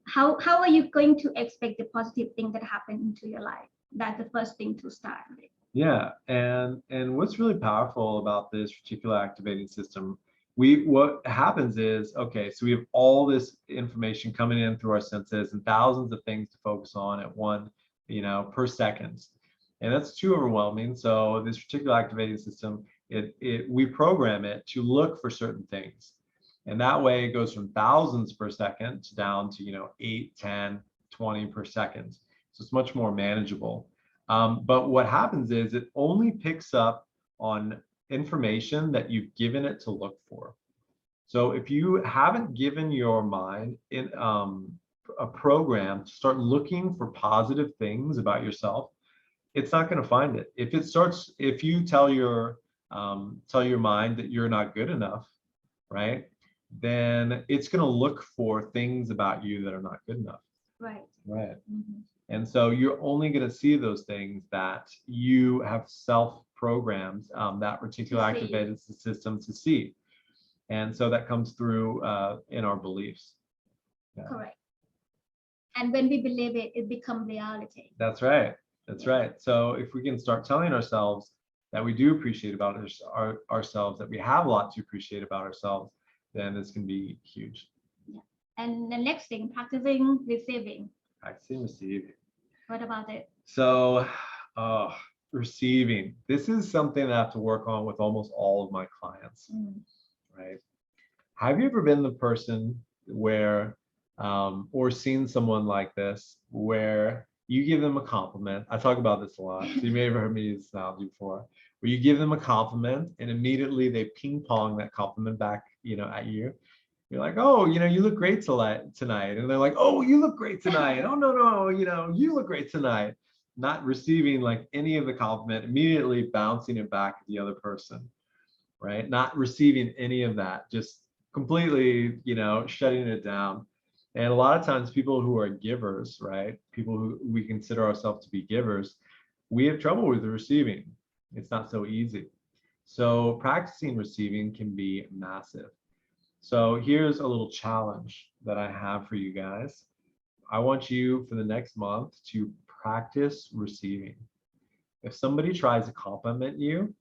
how are you going to expect the positive thing that happen into your life? That's the first thing to start with. Yeah, and what's really powerful about this reticular activating system, what happens is, okay, so we have all this information coming in through our senses and thousands of things to focus on at one, per second. And that's too overwhelming. So this reticular activating system, we program it to look for certain things. And that way it goes from thousands per second down to, 8, 10, 20 per second. So it's much more manageable. But what happens is it only picks up on information that you've given it to look for. So if you haven't given your mind in a program to start looking for positive things about yourself, it's not going to find it. If you tell your mind that you're not good enough, right? Then it's going to look for things about you that are not good enough. Right. Right. Mhm. And so you're only going to see those things that you have self-programmed that reticular activated system to see. And so that comes through in our beliefs. Yeah. Correct. And when we believe it, it becomes reality. That's right. That's right. So if we can start telling ourselves that we do appreciate about ourselves, that we have a lot to appreciate about ourselves, then this can be huge. Yeah. And the next thing, practicing receiving. Practicing receiving. What about it? So, receiving. This is something that I have to work on with almost all of my clients, right? Have you ever been the person where, or seen someone like this, where you give them a compliment? I talk about this a lot, so you may have heard me use this analogy before, where you give them a compliment and immediately they ping pong that compliment back, at you. You're like, oh, you look great tonight. And they're like, oh, you look great tonight. Oh, no, you look great tonight. Not receiving like any of the compliment, immediately bouncing it back at the other person, right? Not receiving any of that, just completely, shutting it down. And a lot of times people who are givers, right? People who we consider ourselves to be givers, we have trouble with receiving. It's not so easy. So practicing receiving can be massive. So here's a little challenge that I have for you guys. I want you for the next month to practice receiving. If somebody tries to compliment you,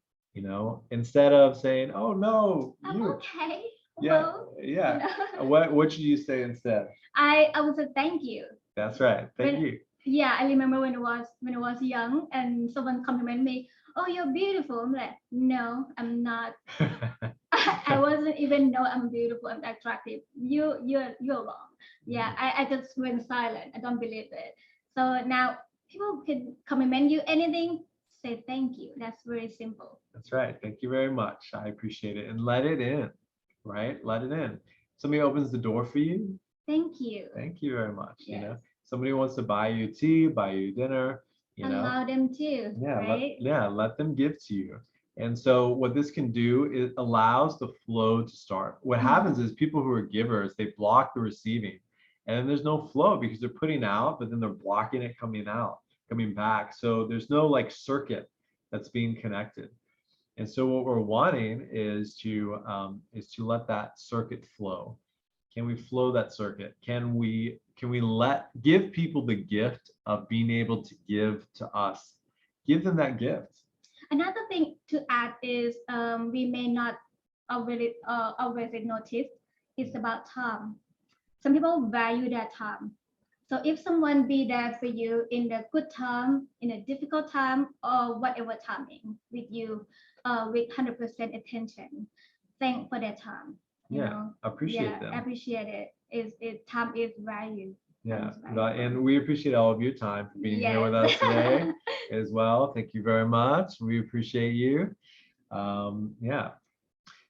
instead of saying, "Oh no, I'm okay." Yeah, Well, yeah. What should you say instead? I would say thank you. That's right. Thank you. Yeah, I remember when I was young and someone complimented me, "Oh, you're beautiful." I'm like, "No, I'm not." I wasn't even know I'm beautiful, I'm attractive. You're wrong. Yeah, I just went silent. I don't believe it. So now people can compliment you anything, say thank you. That's very simple. That's right. Thank you very much. I appreciate it. And let it in, right? Let it in. Somebody opens the door for you. Thank you. Thank you very much. Yes. Somebody wants to buy you tea, buy you dinner, Allow them to, Yeah, right? let them give to you. And so what this can do, it allows the flow to start. What happens is people who are givers, they block the receiving. And then there's no flow because they're putting out, but then they're blocking it coming out, coming back. So there's no like circuit that's being connected. And so what we're wanting is to let that circuit flow. Can we flow that circuit? Can we give people the gift of being able to give to us? Give them that gift. Another thing to add is we may not already notice it's about time. Some people value their time. So if someone be there for you in the good time, in a difficult time, or whatever timing with you, with 100% attention, thank for their time. Appreciate them. Appreciate it. Time is value. Yeah, and we appreciate all of your time for being here with us today as well. Thank you very much. We appreciate you. Yeah.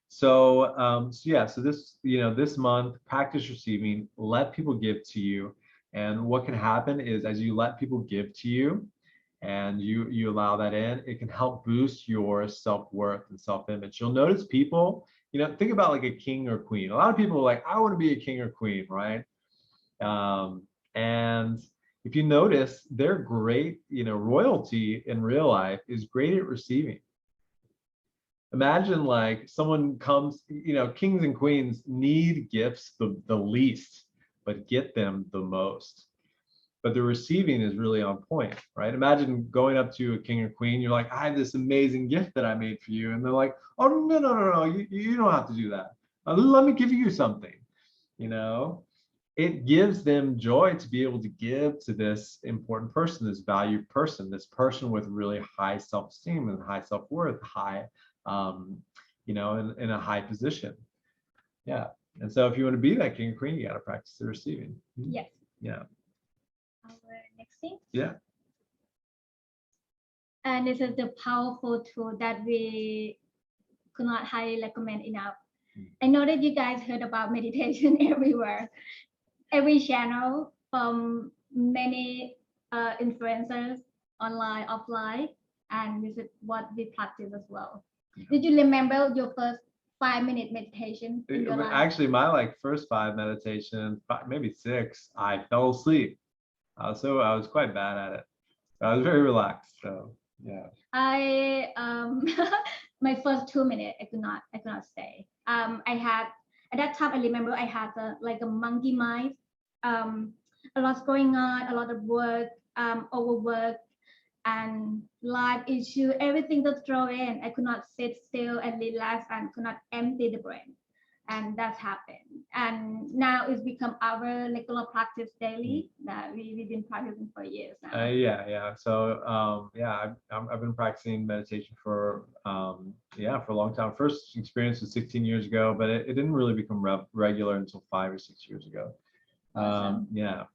So this month, practice receiving, let people give to you. And what can happen is as you let people give to you and you allow that in, it can help boost your self-worth and self-image. You'll notice people, think about like a king or queen. A lot of people are like, I want to be a king or queen, right? And if you notice, they're great, royalty in real life is great at receiving. Imagine like someone comes, kings and queens need gifts the least, but get them the most. But the receiving is really on point, right? Imagine going up to a king or queen, you're like, I have this amazing gift that I made for you. And they're like, oh, no, you don't have to do that. Let me give you something, It gives them joy to be able to give to this important person, this valued person, this person with really high self-esteem and high self-worth, high, in a high position. Yeah. And so if you want to be that king or queen, you got to practice the receiving. Yes. Yeah. Our next thing. Yeah. And this is the powerful tool that we could not highly recommend enough. I know that you guys heard about meditation everywhere, every channel from many influencers online, offline, and this is what we practice as well. Did you remember your first 5-minute meditation in your life? Actually, my like first 5 meditations, maybe 6, I fell asleep. So I was quite bad at it. I was very relaxed. So yeah. I my first 2 minutes I could not stay. I had at that time I remember I had like a monkey mind. A lot going on, a lot of work, overwork, and life issue, everything to throw in. I could not sit still and relax and could not empty the brain. And that's happened. And now it's become our regular practice daily that we've been practicing for years now. Yeah. So yeah, I've been practicing meditation for for a long time. First experience was 16 years ago, but it didn't really become regular until 5 or 6 years ago. Awesome. Yeah.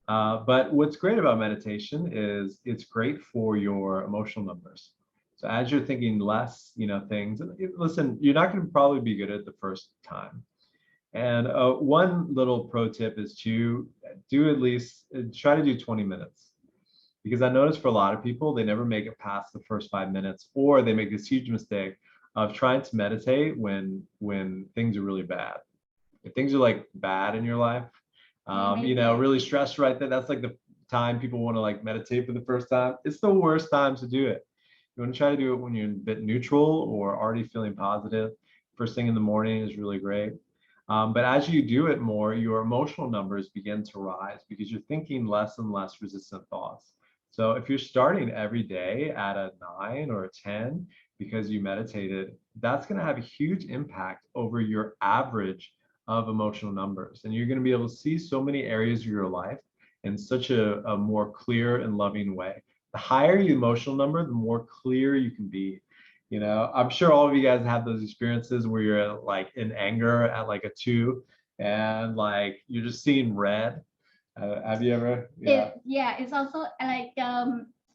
But what's great about meditation is it's great for your emotional numbers. So as you're thinking less, things, and listen, you're not going to probably be good at the first time. And one little pro tip is to do at least try to do 20 minutes. Because I noticed for a lot of people, they never make it past the first 5 minutes, or they make this huge mistake of trying to meditate when things are really bad. If things are like bad in your life, really stressed right there, that's like the time people want to like meditate for the first time. It's the worst time to do it. You want to try to do it when you're a bit neutral or already feeling positive. First thing in the morning is really great. But as you do it more, your emotional numbers begin to rise because you're thinking less and less resistant thoughts. So if you're starting every day at a 9 or a 10 because you meditated, that's going to have a huge impact over your average of emotional numbers. And you're going to be able to see so many areas of your life in such a more clear and loving way. The higher your emotional number, the more clear you can be. I'm sure all of you guys have those experiences where you're like in anger at like a 2 and like you're just seeing red. Have you ever? It's also like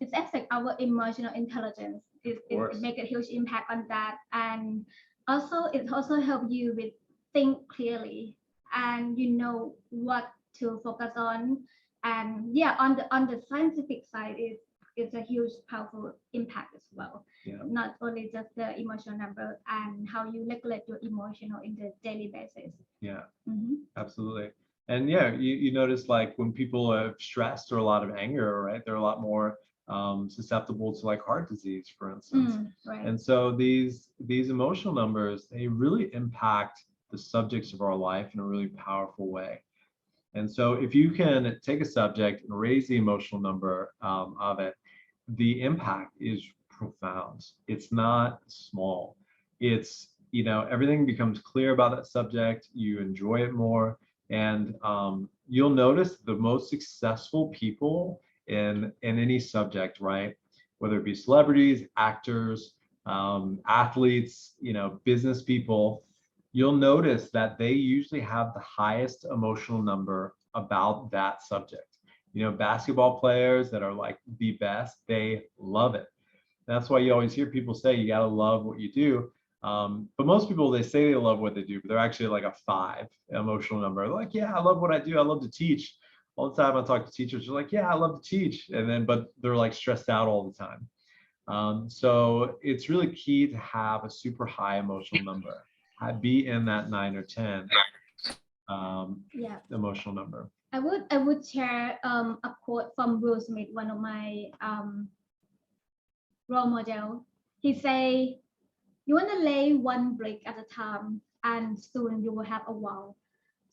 it's affect our emotional intelligence. It make a huge impact on that, and also it also help you with think clearly, and you know what to focus on. And on the scientific side, it's a huge powerful impact as well. Not only just the emotional number and how you regulate your emotional in the daily basis. Absolutely. And you notice like when people are stressed or a lot of anger, right, they're a lot more susceptible to like heart disease, for instance. Right. And so these emotional numbers, they really impact the subjects of our life in a really powerful way. And so if you can take a subject and raise the emotional number of it, the impact is profound. It's not small. It's, everything becomes clear about that subject. You enjoy it more. And you'll notice the most successful people in any subject, right? Whether it be celebrities, actors, athletes, business people, you'll notice that they usually have the highest emotional number about that subject. Basketball players that are like the best, they love it. That's why you always hear people say you got to love what you do. But most people, they say they love what they do, but they're actually like a 5 emotional number. They're like, yeah, I love what I do. I love to teach. All the time I talk to teachers, they're like, yeah, I love to teach. But they're like stressed out all the time. So it's really key to have a super high emotional number. Be in that 9 or 10 emotional number. I would share a quote from Will Smith, one of my role model. He say, "You want to lay one brick at a time, and soon you will have a wall."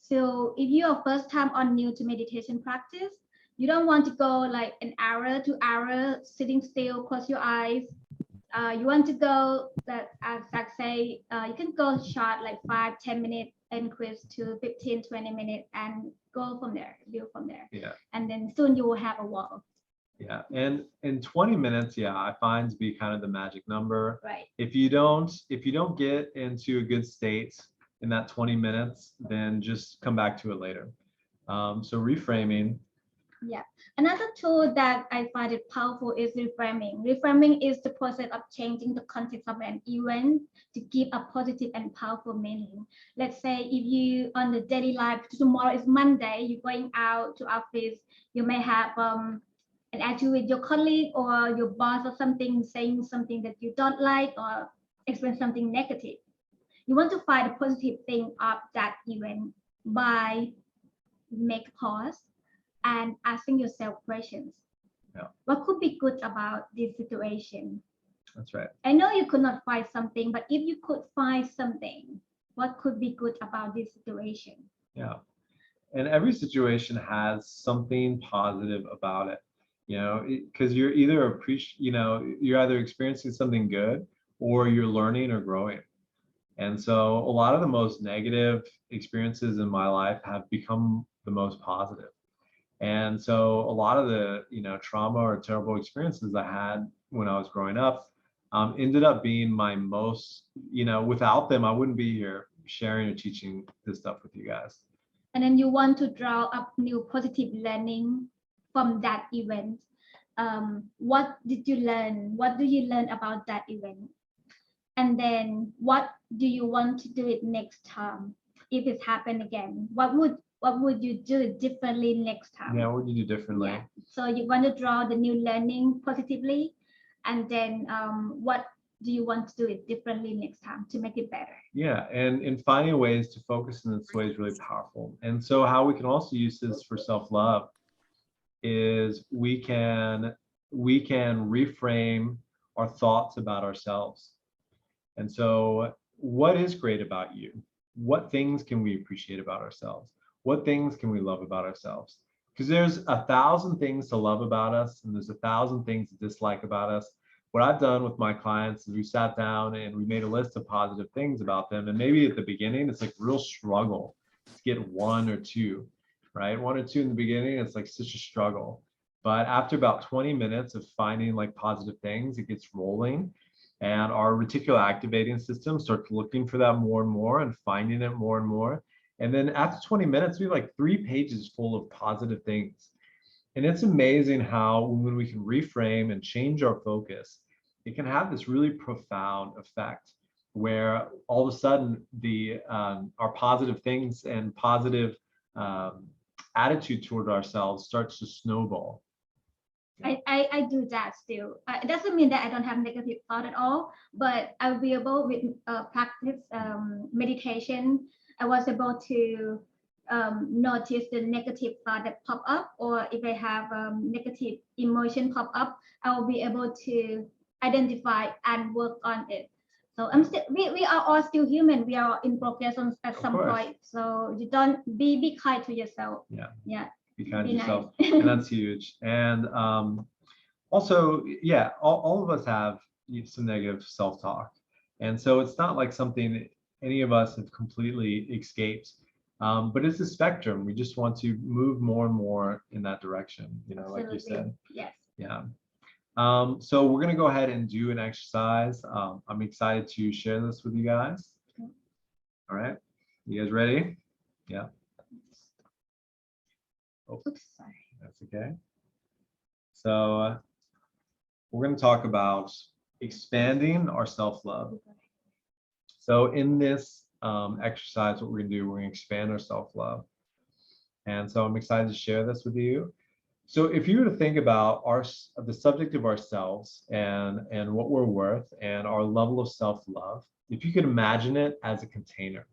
So if you are first time on new to meditation practice, you don't want to go like an hour, 2 hours sitting still, close your eyes. You want to go that, as Zach say, you can go short like 5-10 minutes, increase to 15-20 minutes, and go from there, build from there. And then soon you will have a wall. And in 20 minutes, I find to be kind of the magic number. Right. If you don't get into a good state in that 20 minutes, then just come back to it later. So reframing. Another tool that I find it powerful is reframing. Reframing is the process of changing the context of an event to give a positive and powerful meaning. Let's say if you on the daily life, tomorrow is Monday, you're going out to office, you may have and argue with your colleague or your boss or something, saying something that you don't like or explain something negative. You want to find a positive thing of that event by make a pause and asking yourself questions. Yeah. What could be good about this situation? That's right. I know you could not find something, but if you could find something, what could be good about this situation? Yeah. And every situation has something positive about it, because you're either you're either experiencing something good or you're learning or growing. And so a lot of the most negative experiences in my life have become the most positive. And so a lot of the, trauma or terrible experiences I had when I was growing up ended up being my most, without them, I wouldn't be here sharing or teaching this stuff with you guys. And then you want to draw up new positive learning from that event. What did you learn? What do you learn about that event? And then what do you want to do it next time? If it happened again, what would you do differently next time? Yeah, what would you do differently? Yeah. So you want to draw the new learning positively, and then what do you want to do it differently next time to make it better? Yeah, and finding ways to focus in this way is really powerful. And so how we can also use this for self-love is we can reframe our thoughts about ourselves. And so what is great about you? What things can we appreciate about ourselves? What things can we love about ourselves? Because there's 1,000 things to love about us, and there's 1,000 things to dislike about us. What I've done with my clients is we sat down and we made a list of positive things about them. And maybe at the beginning, it's like real struggle to get one or two, right? One or two in the beginning, it's like such a struggle. But after about 20 minutes of finding like positive things, it gets rolling. And our reticular activating system starts looking for that more and more and finding it more and more. And then after 20 minutes, we have like 3 pages full of positive things. And it's amazing how when we can reframe and change our focus, it can have this really profound effect where all of a sudden our positive things and positive attitude toward ourselves starts to snowball. I do that still. It doesn't mean that I don't have negative thought at all, but I'll be able with practice meditation. I was able to notice the negative thought that pop up, or if I have negative emotion pop up, I will be able to identify and work on it. So I'm still we are all still human. We are in progress at some point. So you don't be kind to yourself. Yeah. Be kind to yourself. And that's huge. And also, yeah, all of us have some negative self-talk. And so it's not like something any of us have completely escaped. But it's a spectrum. We just want to move more and more in that direction, Absolutely. like you said. Yes. Yeah. So we're going to go ahead and do an exercise. I'm excited to share this with you guys. Okay. All right. You guys ready? Yeah. Oh, oops, sorry. That's okay. So we're going to talk about expanding our self-love. So in this exercise, what we're going to do, we're going to expand our self-love. And so I'm excited to share this with you. So if you were to think about the subject of ourselves and what we're worth and our level of self-love, if you could imagine it as a container,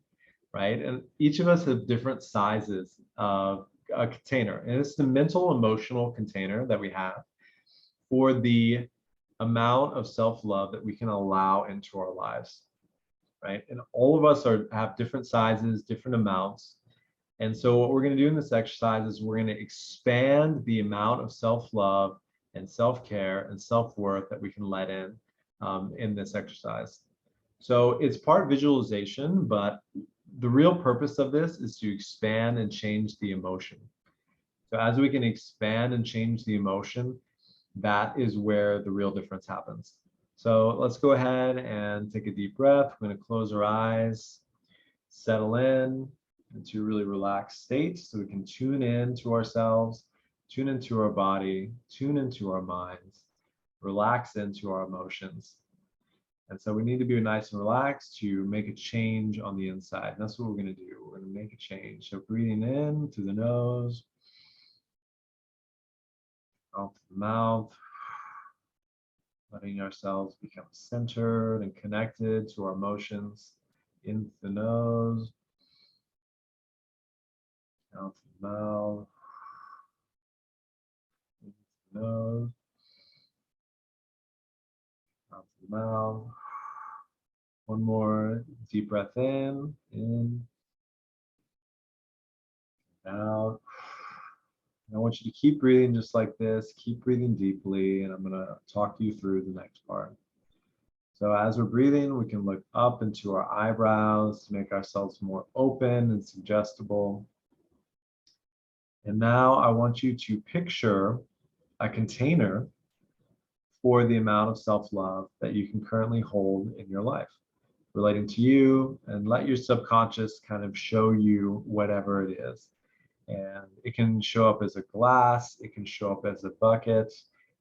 right? And each of us have different sizes of a container, and it's the mental emotional container that we have for the amount of self-love that we can allow into our lives, right? And all of us have different sizes, different amounts. And so what we're going to do in this exercise is we're going to expand the amount of self-love and self-care and self-worth that we can let in this exercise. So it's part visualization, but the real purpose of this is to expand and change the emotion. So as we can expand and change the emotion, that is where the real difference happens. So let's go ahead and take a deep breath. We're going to close our eyes, settle in into a really relaxed state so we can tune in to ourselves, tune into our body, tune into our minds, relax into our emotions. And so we need to be nice and relaxed to make a change on the inside. And that's what we're going to do. We're going to make a change. So breathing in through the nose. Out the mouth, letting ourselves become centered and connected to our emotions. In the nose, out the mouth, in the nose, out the mouth. One more deep breath in, out. I want you to keep breathing just like this. Keep breathing deeply, and I'm going to talk you through the next part. So as we're breathing, we can look up into our eyebrows to make ourselves more open and suggestible. And now I want you to picture a container for the amount of self-love that you can currently hold in your life, relating to you, and let your subconscious kind of show you whatever it is. And it can show up as a glass, it can show up as a bucket,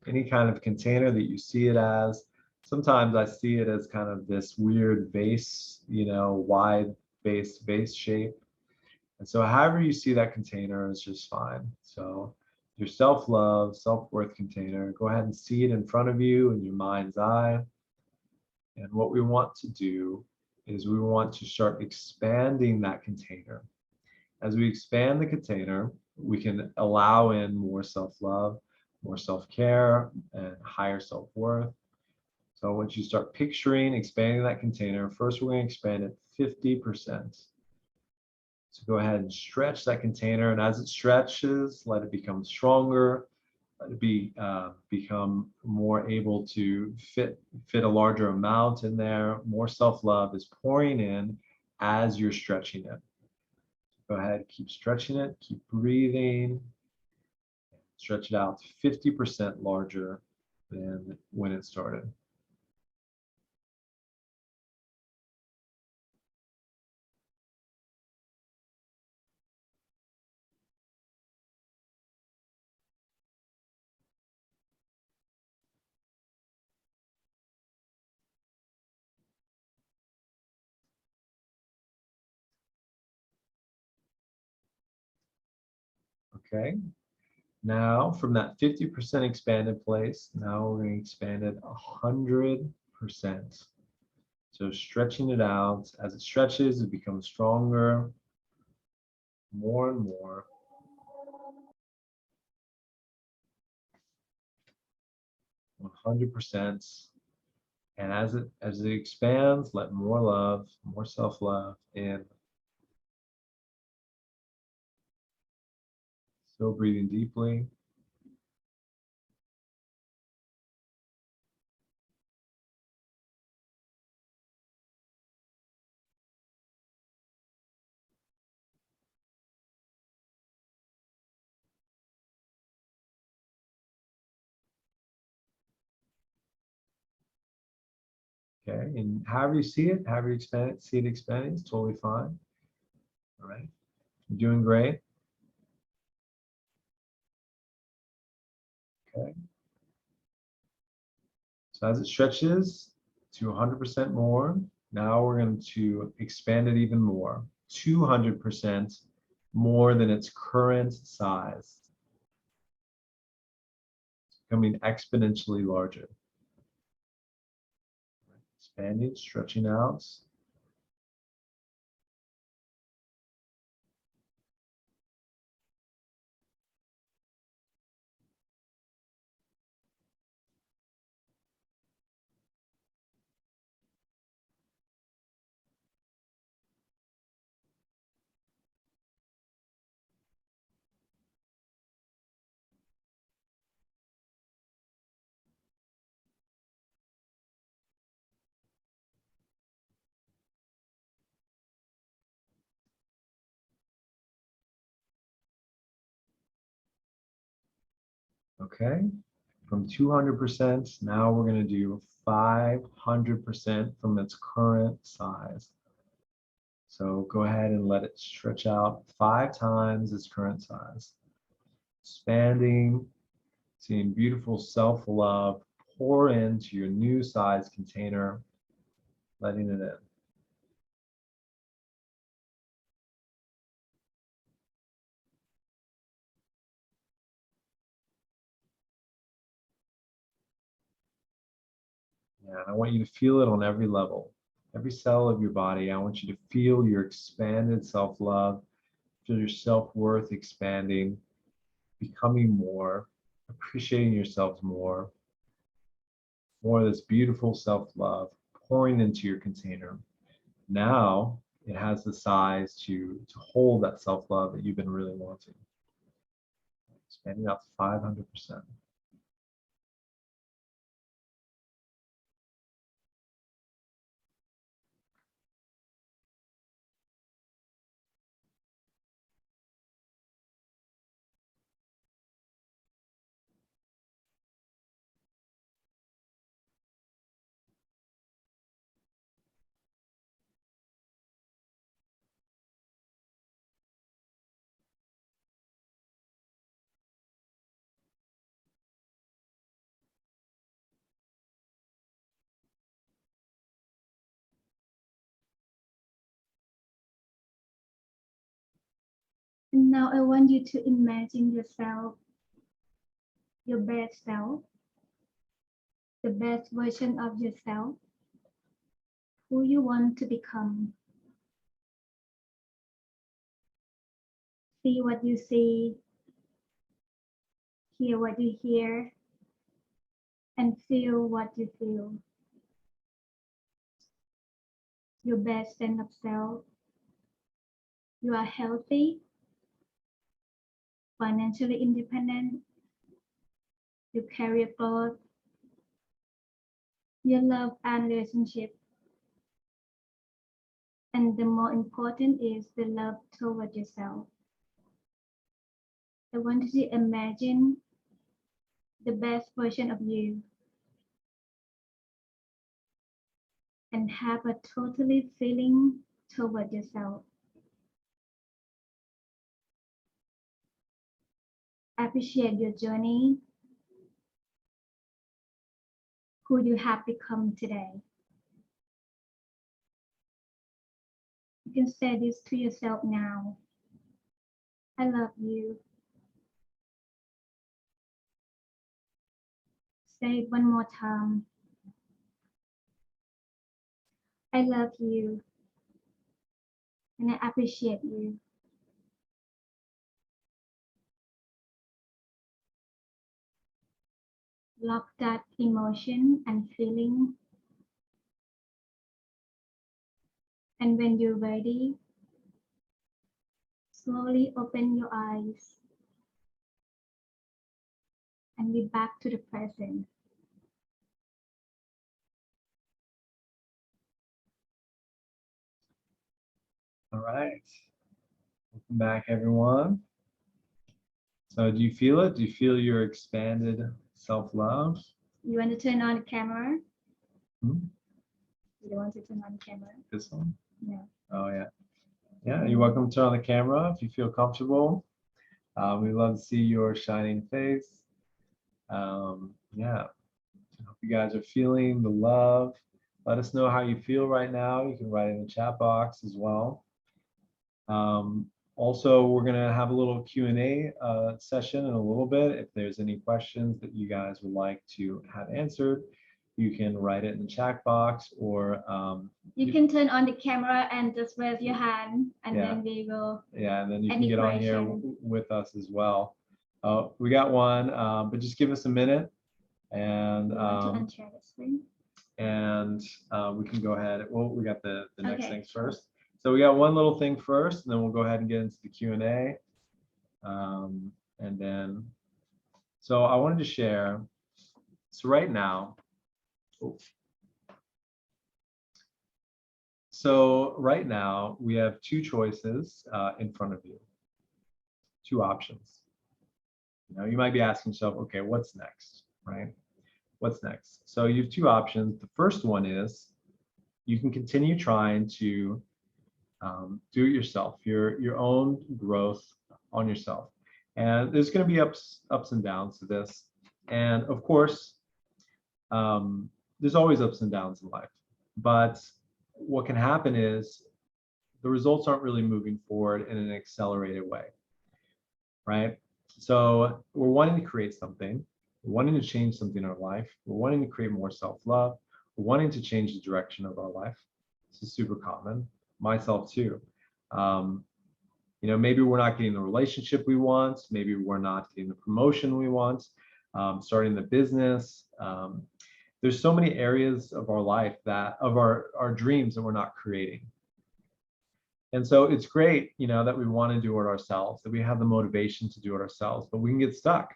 any kind of container that you see it as. Sometimes I see it as kind of this weird vase, wide vase shape. And so however you see that container is just fine. So your self-love, self-worth container, go ahead and see it in front of you in your mind's eye. And what we want to do is we want to start expanding that container. As we expand the container, we can allow in more self-love, more self-care, and higher self-worth. So once you start picturing expanding that container, first we're going to expand it 50%. So go ahead and stretch that container, and as it stretches, let it become stronger, let it become more able to fit a larger amount in there. More self-love is pouring in as you're stretching it. Go ahead, keep stretching it, keep breathing. Stretch it out to 50% larger than when it started. Okay. Now, from that 50% expanded place, now we're going to expand it 100%. So stretching it out. As it stretches, it becomes stronger, more and more. 100%. And as it expands, let more love, more self-love in. Still breathing deeply. Okay, and however you see it, however you expand it, see it expanding, it's totally fine. All right, you're doing great. Okay. So as it stretches to 100% more, now we're going to expand it even more, 200% more than its current size. It's becoming exponentially larger. Expanding, stretching out. Okay, from 200%, now we're going to do 500% from its current size. So go ahead and let it stretch out 5 times its current size. Expanding, seeing beautiful self-love pour into your new size container, letting it in. Yeah, I want you to feel it on every level, every cell of your body. I want you to feel your expanded self-love, feel your self-worth expanding, becoming more, appreciating yourselves more of this beautiful self-love pouring into your container. Now it has the size to hold that self-love that you've been really wanting. Expanding out to 500%. And now I want you to imagine yourself, your best self, the best version of yourself, who you want to become. See what you see, hear what you hear, and feel what you feel. Your best sense of self. You are healthy, financially independent, your career growth, your love and relationship. And the more important is the love toward yourself. I want you to imagine the best version of you and have a totally feeling toward yourself. Appreciate your journey, who you have become today. You can say this to yourself now. I love you. Say it one more time. I love you and I appreciate you. Lock that emotion and feeling. And when you're ready, slowly open your eyes and be back to the present. All right. Welcome back, everyone. So do you feel it? Do you feel your expanded self-love? You want to turn on the camera? Hmm? You don't want to turn on the camera? This one? No. Oh, yeah. Yeah, you're welcome to turn on the camera if you feel comfortable. We'd love to see your shining face. Yeah, I hope you guys are feeling the love. Let us know how you feel right now. You can write in the chat box as well. Also, we're going to have a little Q&A session in a little bit. If there's any questions that you guys would like to have answered, you can write it in the chat box, or you can turn on the camera and just raise your hand, and then we will. Yeah, and then you can get on here with us as well. We got one, but just give us a minute, and unshare the screen. And we can go ahead. Well, we got the next things first. So we got one little thing first, and then we'll go ahead and get into the Q&A. And then, so I wanted to share. So right now, we have two choices in front of you, two options. You might be asking yourself, okay, what's next, right? What's next? So you have two options. The first one is you can continue trying to do it yourself, your own growth on yourself. And there's going to be ups and downs to this. And of course, there's always ups and downs in life. But what can happen is the results aren't really moving forward in an accelerated way, right? So we're wanting to create something. We're wanting to change something in our life. We're wanting to create more self-love. wanting to change the direction of our life. This is super common, myself too. Maybe we're not getting the relationship we want, maybe we're not getting the promotion we want, starting the business. There's so many areas of our life of our dreams that we're not creating. And so it's great, that we want to do it ourselves, that we have the motivation to do it ourselves, but we can get stuck.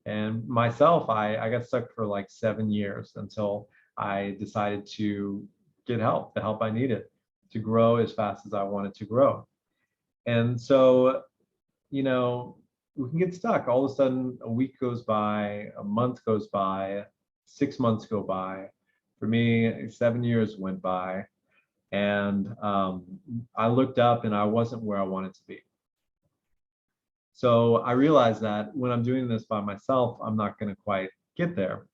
And myself, I got stuck for like 7 years until I decided to get help, the help I needed to grow as fast as I wanted to grow. And so, we can get stuck. All of a sudden, a week goes by, a month goes by, 6 months go by. For me, 7 years went by. And I looked up and I wasn't where I wanted to be. So I realized that when I'm doing this by myself, I'm not going to quite get there.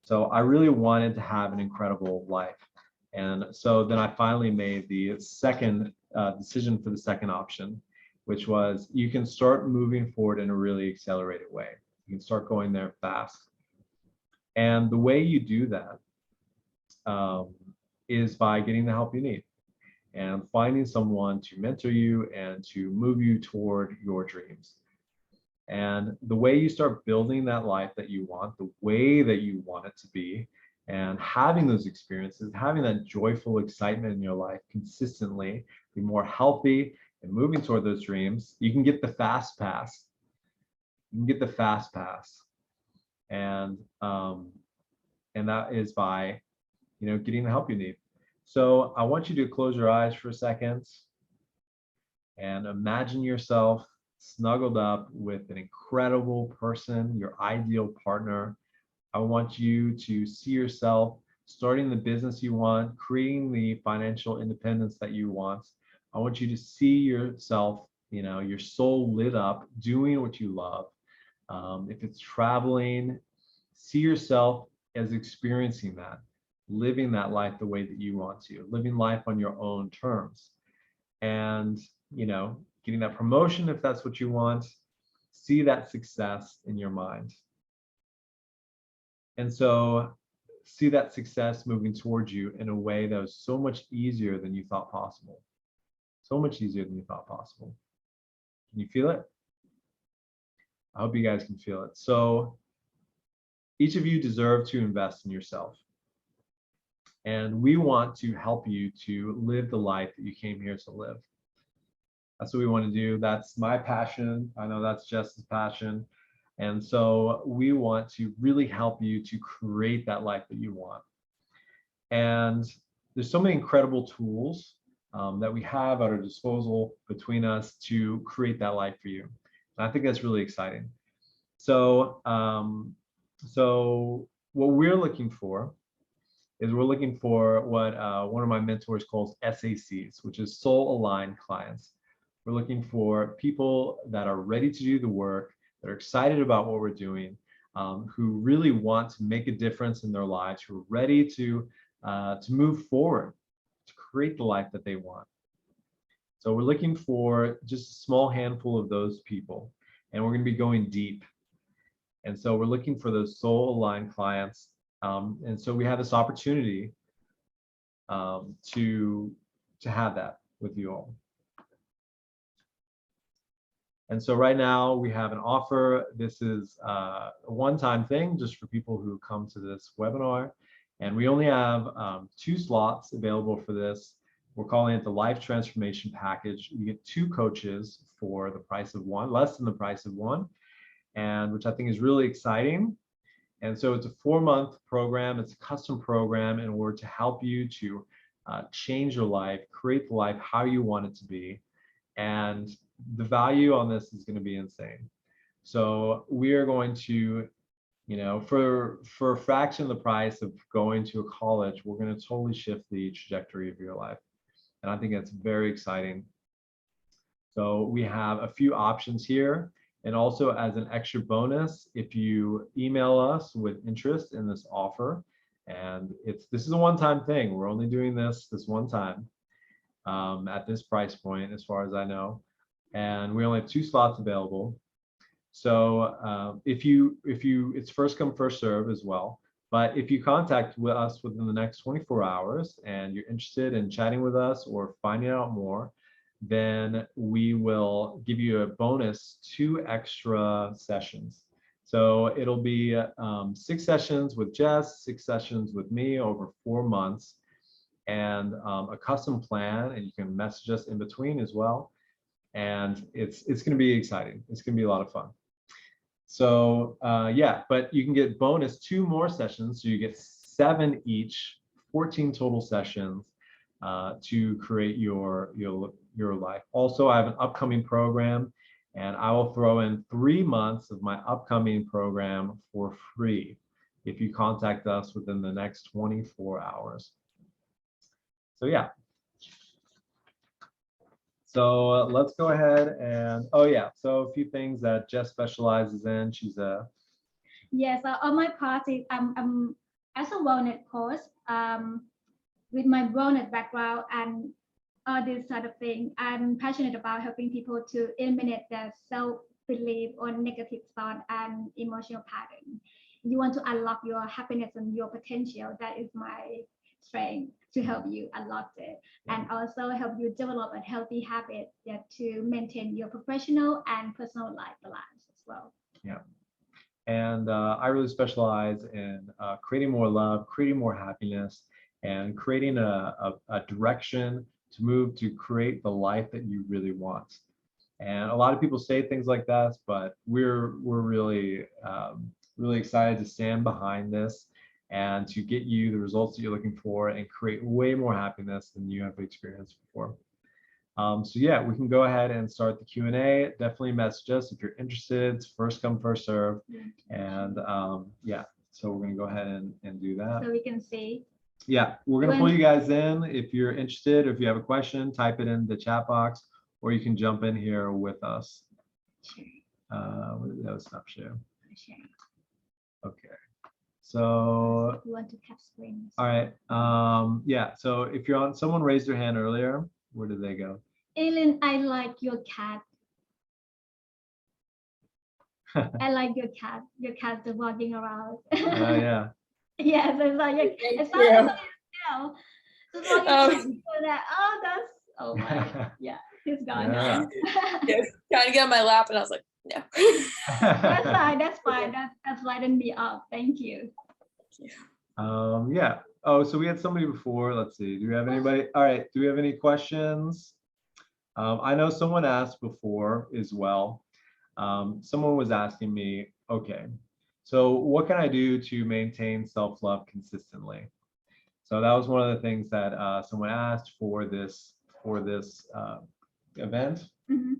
So I really wanted to have an incredible life. And so then I finally made the second decision for the second option, which was you can start moving forward in a really accelerated way. You can start going there fast. And the way you do that is by getting the help you need and finding someone to mentor you and to move you toward your dreams. And the way you start building that life that you want, the way that you want it to be, and having those experiences, having that joyful excitement in your life consistently, be more healthy and moving toward those dreams, you can get the fast pass. You can get the fast pass. And that is by, getting the help you need. So I want you to close your eyes for a second and imagine yourself snuggled up with an incredible person, your ideal partner. I want you to see yourself starting the business you want, creating the financial independence that you want. I want you to see yourself, your soul lit up, doing what you love. If it's traveling, see yourself as experiencing that, living that life the way that you want to, living life on your own terms. And, getting that promotion if that's what you want, see that success in your mind. And so see that success moving towards you in a way that was so much easier than you thought possible. So much easier than you thought possible. Can you feel it? I hope you guys can feel it. So each of you deserve to invest in yourself. And we want to help you to live the life that you came here to live. That's what we want to do. That's my passion. I know that's Jess's passion. And so we want to really help you to create that life that you want. And there's so many incredible tools that we have at our disposal between us to create that life for you. And I think that's really exciting. So, what we're looking for is we're looking for what one of my mentors calls SACs, which is soul aligned clients. We're looking for people that are ready to do the work, that are excited about what we're doing, who really want to make a difference in their lives, who are ready to move forward, to create the life that they want. So we're looking for just a small handful of those people, and we're going to be going deep. And so we're looking for those soul-aligned clients. And so we have this opportunity to have that with you all. And so right now we have an offer. This is a one-time thing just for people who come to this webinar. And we only have 2 slots available for this. We're calling it the Life Transformation Package. You get 2 coaches for the price of 1, less than the price of 1, and which I think is really exciting. And so it's a 4-month program. It's a custom program, and we're to help you to change your life, create the life how you want it to be. And the value on this is going to be insane. So we are going to, for a fraction of the price of going to a college, we're going to totally shift the trajectory of your life. And I think that's very exciting. So we have a few options here. And also as an extra bonus, if you email us with interest in this offer, and this is a one-time thing. We're only doing this one time at this price point, as far as I know. And we only have 2 slots available. So if you, it's first come, first serve as well. But if you contact with us within the next 24 hours and you're interested in chatting with us or finding out more, then we will give you a bonus 2 extra sessions. So it'll be 6 sessions with Jess, 6 sessions with me over 4 months, and a custom plan, and you can message us in between as well. And it's going to be exciting. It's going to be a lot of fun. So yeah, but you can get bonus 2 more sessions. So you get 7 each, 14 total sessions to create your life. Also, I have an upcoming program, and I will throw in 3 months of my upcoming program for free if you contact us within the next 24 hours. So yeah. So let's go ahead and, oh yeah, so a few things that Jess specializes in. She's a... Yes, on my part, I'm as a wellness coach, with my wellness background and all this sort of thing. I'm passionate about helping people to eliminate their self-belief or negative thought and emotional pattern. You want to unlock your happiness and your potential. That is my strength, to help you unlock it, and also help you develop a healthy habit that to maintain your professional and personal life balance as well. Yeah. And I really specialize in creating more love, creating more happiness, and creating a direction to move to create the life that you really want. And a lot of people say things like that, but we're really really excited to stand behind this and to get you the results that you're looking for and create way more happiness than you have experienced before. So yeah, we can go ahead and start the Q&A. Definitely message us if you're interested. It's first come, first serve. And yeah, so we're gonna go ahead and do that. So we can see. Yeah, we're gonna pull you guys in. If you're interested, or if you have a question, type it in the chat box, or you can jump in here with us. That was stop share. Okay. So you want to cap screen. All right. Yeah, so if you're on, someone raised their hand earlier. Where did they go? Aileen, I like your cat. I like your cat. Your cat is walking around. Yeah. Yes, it's like it's walking around. Oh, that's, oh my, yeah, he's gone now. Yes, trying to get on my lap, and I was like, no. That's fine. That's fine. That's lightened me up. Thank you. Yeah. Oh, so we had somebody before. Let's see. Do we have anybody? All right. Do we have any questions? I know someone asked before as well. Someone was asking me, okay, so what can I do to maintain self-love consistently? So that was one of the things that someone asked for this event. Mm-hmm.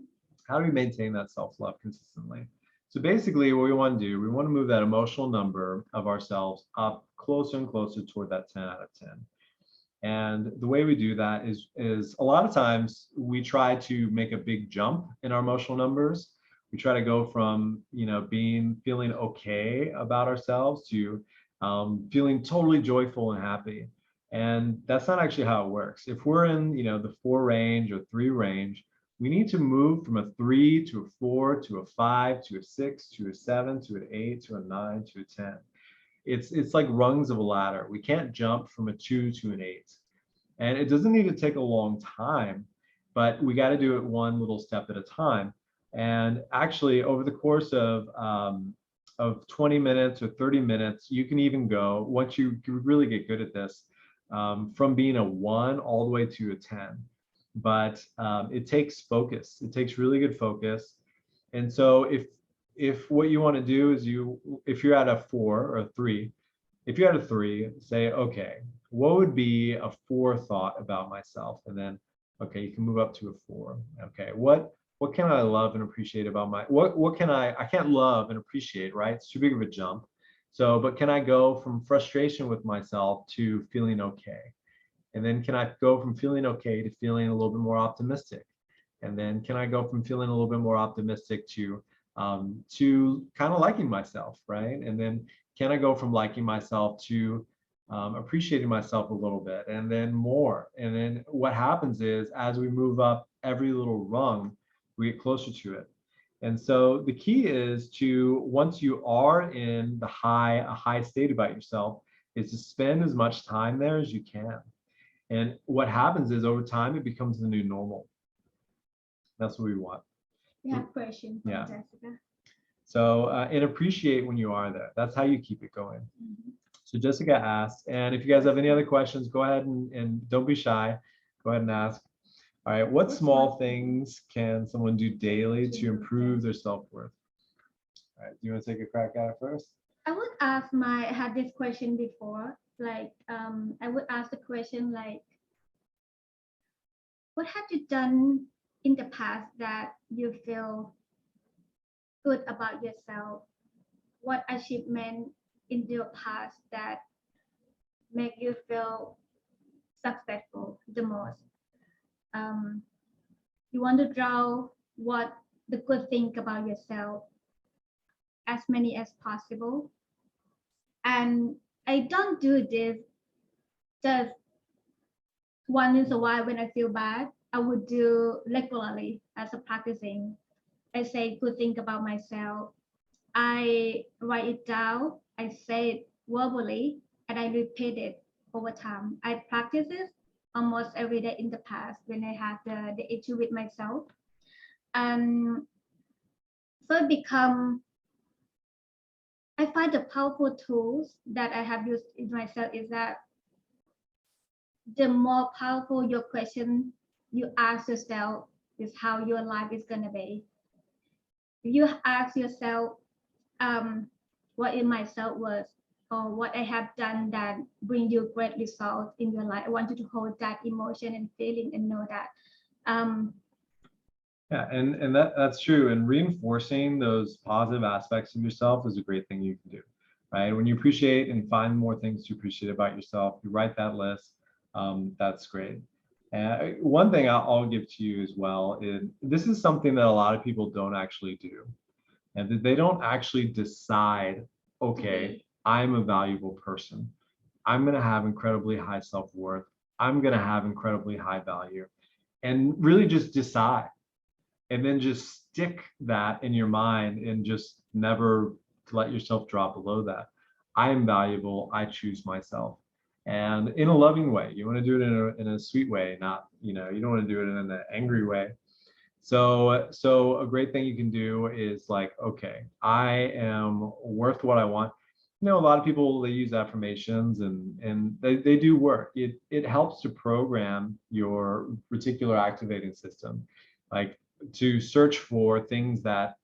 How do we maintain that self-love consistently? So basically what we want to do, we want to move that emotional number of ourselves up closer and closer toward that 10 out of 10. And the way we do that is a lot of times we try to make a big jump in our emotional numbers. We try to go from, feeling okay about ourselves to feeling totally joyful and happy. And that's not actually how it works. If we're in, the 4 range or 3 range, we need to move from a 3 to a 4 to a 5 to a 6 to a 7 to an 8 to a 9 to a 10. It's like rungs of a ladder. We can't jump from a 2 to an 8. And it doesn't need to take a long time, but we got to do it one little step at a time. And actually, over the course of 20 minutes or 30 minutes, you can even go, once you really get good at this, from being a 1 all the way to a 10. But it takes focus. It takes really good focus. And so if what you want to do is if you're at a 4 or a 3, if you're at a 3, say, okay, what would be a 4 thought about myself? And then, okay, you can move up to a 4. Okay, what can I love and appreciate about what can I can't love and appreciate, right? It's too big of a jump. So, but can I go from frustration with myself to feeling okay? And then can I go from feeling okay to feeling a little bit more optimistic? And then can I go from feeling a little bit more optimistic to kind of liking myself, right? And then can I go from liking myself to appreciating myself a little bit, and then more? And then what happens is, as we move up every little rung, we get closer to it. And so the key is to, once you are in a high state about yourself, is to spend as much time there as you can. And what happens is over time, it becomes the new normal. That's what we want. We have question from Yeah. Jessica. So, and appreciate when you are there. That's how you keep it going. So Jessica asked, and if you guys have any other questions, go ahead and don't be shy. Go ahead and ask. All right, what small things can someone do daily to improve their self-worth? All right, do you want to take a crack at it first? I would ask I had this question before, like, I would ask the question like, what have you done in the past that you feel good about yourself? What achievement in your past that make you feel successful the most? You want to draw what the good thing about yourself, as many as possible. And I don't do this just once in a while when I feel bad. I would do regularly as a practicing. I say good thing about myself. I write it down. I say it verbally, and I repeat it over time. I practice it almost every day in the past when I had the issue with myself. And so it become, I find the powerful tools that I have used in myself is that the more powerful your question you ask yourself is how your life is going to be. If you ask yourself, what is my self-worth, or what I have done that bring you great results in your life, I want you to hold that emotion and feeling and know that. Yeah, and that's true. And reinforcing those positive aspects of yourself is a great thing you can do, right? When you appreciate and find more things to appreciate about yourself, you write that list. That's great. And one thing I'll give to you as well is, this is something that a lot of people don't actually do, and that they don't actually decide, okay, I'm a valuable person. I'm going to have incredibly high self-worth. I'm going to have incredibly high value, and really just decide. And then just stick that in your mind and just never let yourself drop below that. I am valuable. I choose myself. And in a loving way. You want to do it in a sweet way, not, you don't want to do it in an angry way. So a great thing you can do is like, okay, I am worth what I want. A lot of people, they use affirmations and they do work. It helps to program your reticular activating system. Like, to search for things that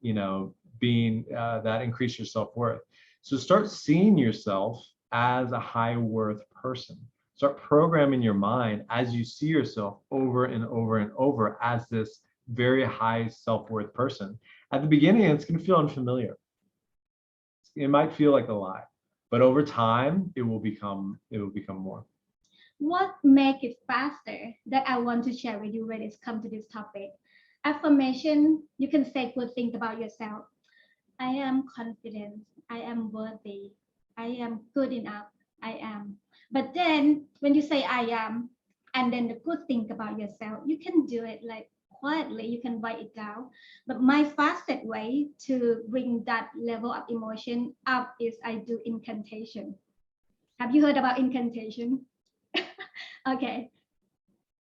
that increase your self-worth. So start seeing yourself as a high worth person. Start programming your mind as you see yourself over and over and over as this very high self-worth person. At the beginning, it's going to feel unfamiliar. It might feel like a lie, but over time it will become more. What make it faster that I want to share with you when it's come to this topic? Affirmation, you can say good things about yourself. I am confident. I am worthy. I am good enough. I am. But then when you say I am, and then the good thing about yourself, you can do it like quietly, you can write it down. But my fastest way to bring that level of emotion up is I do incantation. Have you heard about incantation? Okay.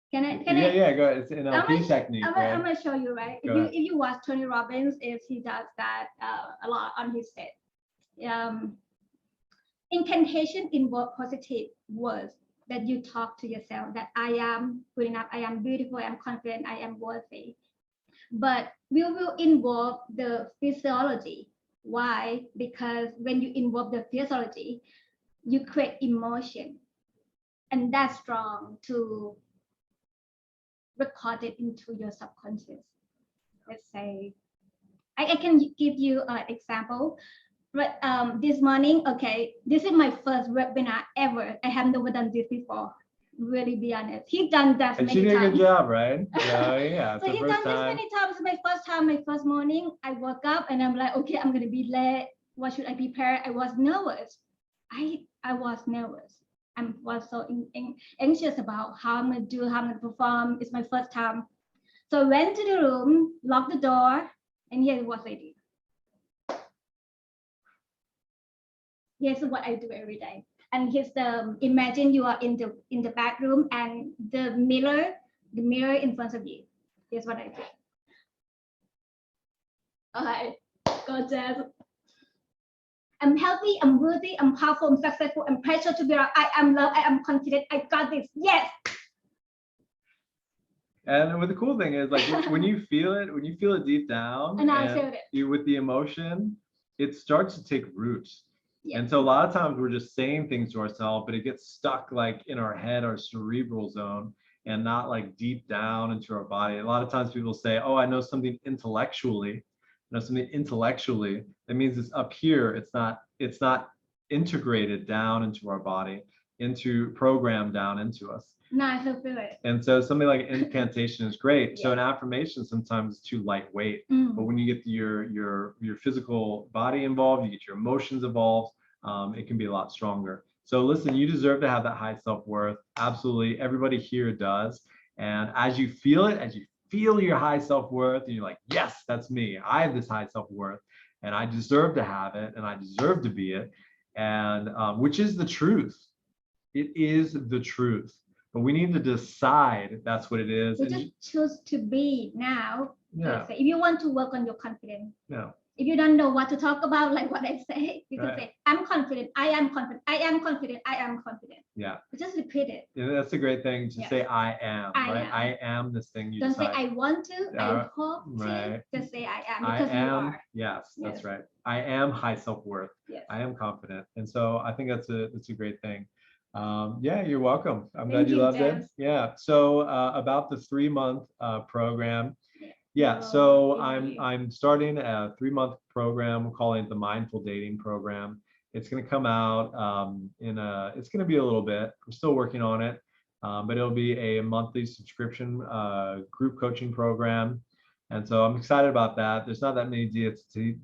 Can I? Yeah, go ahead. It's an NLP technique, right? I'm gonna show you, right? If you watch Tony Robbins, he does that a lot on his set. Incantation involve positive words that you talk to yourself, that I am good enough, I am beautiful, I am confident, I am worthy. But we will involve the physiology. Why? Because when you involve the physiology, you create emotion, and that's strong to record it into your subconscious. Let's say, I can give you an example. But this morning, okay, this is my first webinar ever. I have never done this before. Really be honest. He done that and many times. She did a good job, right? Yeah. So he done this many times. My first time, my first morning, I woke up and I'm like, okay, I'm gonna be late. What should I prepare? I was nervous. I was nervous. I was so anxious about how I'm gonna do, how I'm gonna perform. It's my first time. So I went to the room, locked the door, And here's what I do. Here's what I do every day. And here's the, imagine you are in the bathroom and the mirror in front of you. Here's what I do. All right, gorgeous. I'm healthy, I'm worthy, I'm powerful, I'm successful, I'm precious to be around. I am loved, I am confident, I got this. Yes. And what the cool thing is, like when you feel it deep down, and I feel it. You with the emotion, it starts to take root. Yeah. And so a lot of times we're just saying things to ourselves, but it gets stuck like in our head, our cerebral zone, and not like deep down into our body. A lot of times people say, oh, I know something intellectually. That means it's up here. It's not integrated down into our body, programmed down into us. No, I feel it. And so something like incantation is great. Yeah. So an affirmation sometimes is too lightweight, but when you get your physical body involved, you get your emotions involved, it can be a lot stronger. So listen, you deserve to have that high self-worth. Absolutely, everybody here does. And as you feel it, as you feel your high self-worth, and you're like, yes, that's me. I have this high self-worth, and I deserve to have it, and I deserve to be it, and which is the truth. It is the truth. But we need to decide that's what it is. We just choose to be now. Yeah. If you want to work on your confidence. Yeah. If you don't know what to talk about, like what I say, you can Right. say, I'm confident, I am confident, I am confident, I am confident. Yeah. Just repeat it. Yeah, that's a great thing to Yeah. say, I am, right? am. I am this thing you Don't decide. say I want to, I hope right. to. Just say I am, I because you am, are. yes, that's Yes. right. I am high self-worth. Yes. I am confident. And so I think that's a great thing. Yeah, you're welcome. I'm glad Thank you you, loved it. James. Yeah. So about the 3-month program. Yeah, So, so thank you. I'm starting a 3-month program, calling it the Mindful Dating Program. It's going to come out it's going to be a little bit. I'm still working on it, but it'll be a monthly subscription group coaching program. And so I'm excited about that. There's not that many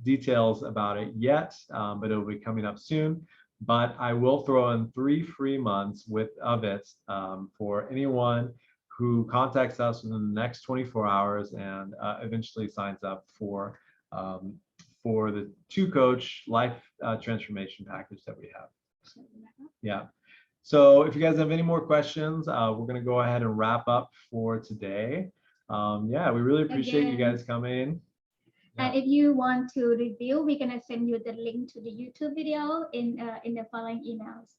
details about it yet, but it'll be coming up soon. But I will throw in 3 free months of it for anyone who contacts us within the next 24 hours and eventually signs up for the 2-coach life transformation package that we have. Yeah. So if you guys have any more questions, we're going to go ahead and wrap up for today. Yeah, we really appreciate you guys coming. And if you want to review, we're gonna send you the link to the YouTube video in the following emails.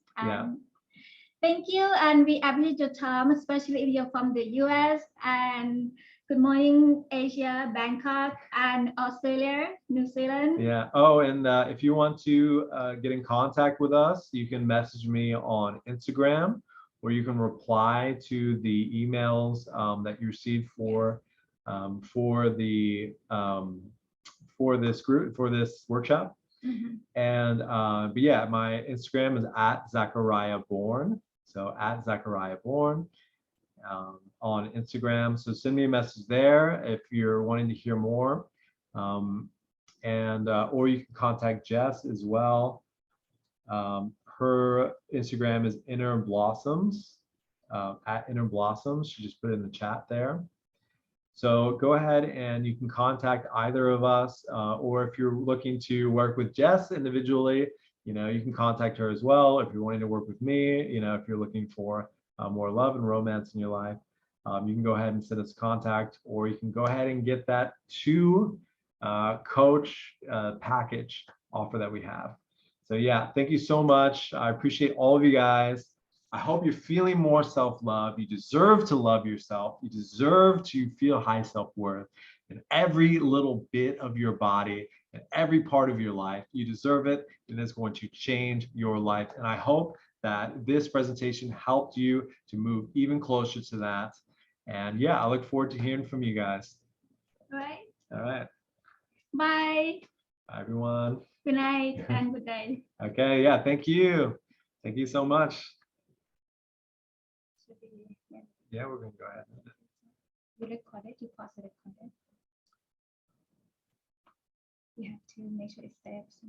Thank you, and we appreciate your time, especially if you're from the US. And good morning, Asia, Bangkok, and Australia, New Zealand. Yeah. Oh, and if you want to get in contact with us, you can message me on Instagram, or you can reply to the emails that you received for this workshop. And but yeah, my Instagram is @Zachariah Bourne. So @Zachariah Bourne on Instagram. So send me a message there if you're wanting to hear more. Or you can contact Jess as well. Her Instagram is Inner Blossoms, @Inner Blossoms. She just put it in the chat there. So go ahead and you can contact either of us, or if you're looking to work with Jess individually, you can contact her as well. If you're wanting to work with me, if you're looking for more love and romance in your life, you can go ahead and send us contact, or you can go ahead and get that 2-coach package offer that we have. So yeah, thank you so much. I appreciate all of you guys. I hope you're feeling more self-love. You deserve to love yourself. You deserve to feel high self-worth in every little bit of your body and every part of your life. You deserve it, and it's going to change your life. And I hope that this presentation helped you to move even closer to that. And yeah, I look forward to hearing from you guys. All right. All right. Bye. Bye, everyone. Good night and good day. Okay. Yeah. Thank you. Thank you so much. Yeah, we're going to go ahead. You recorded, you pause the recording. You have to make sure it saves.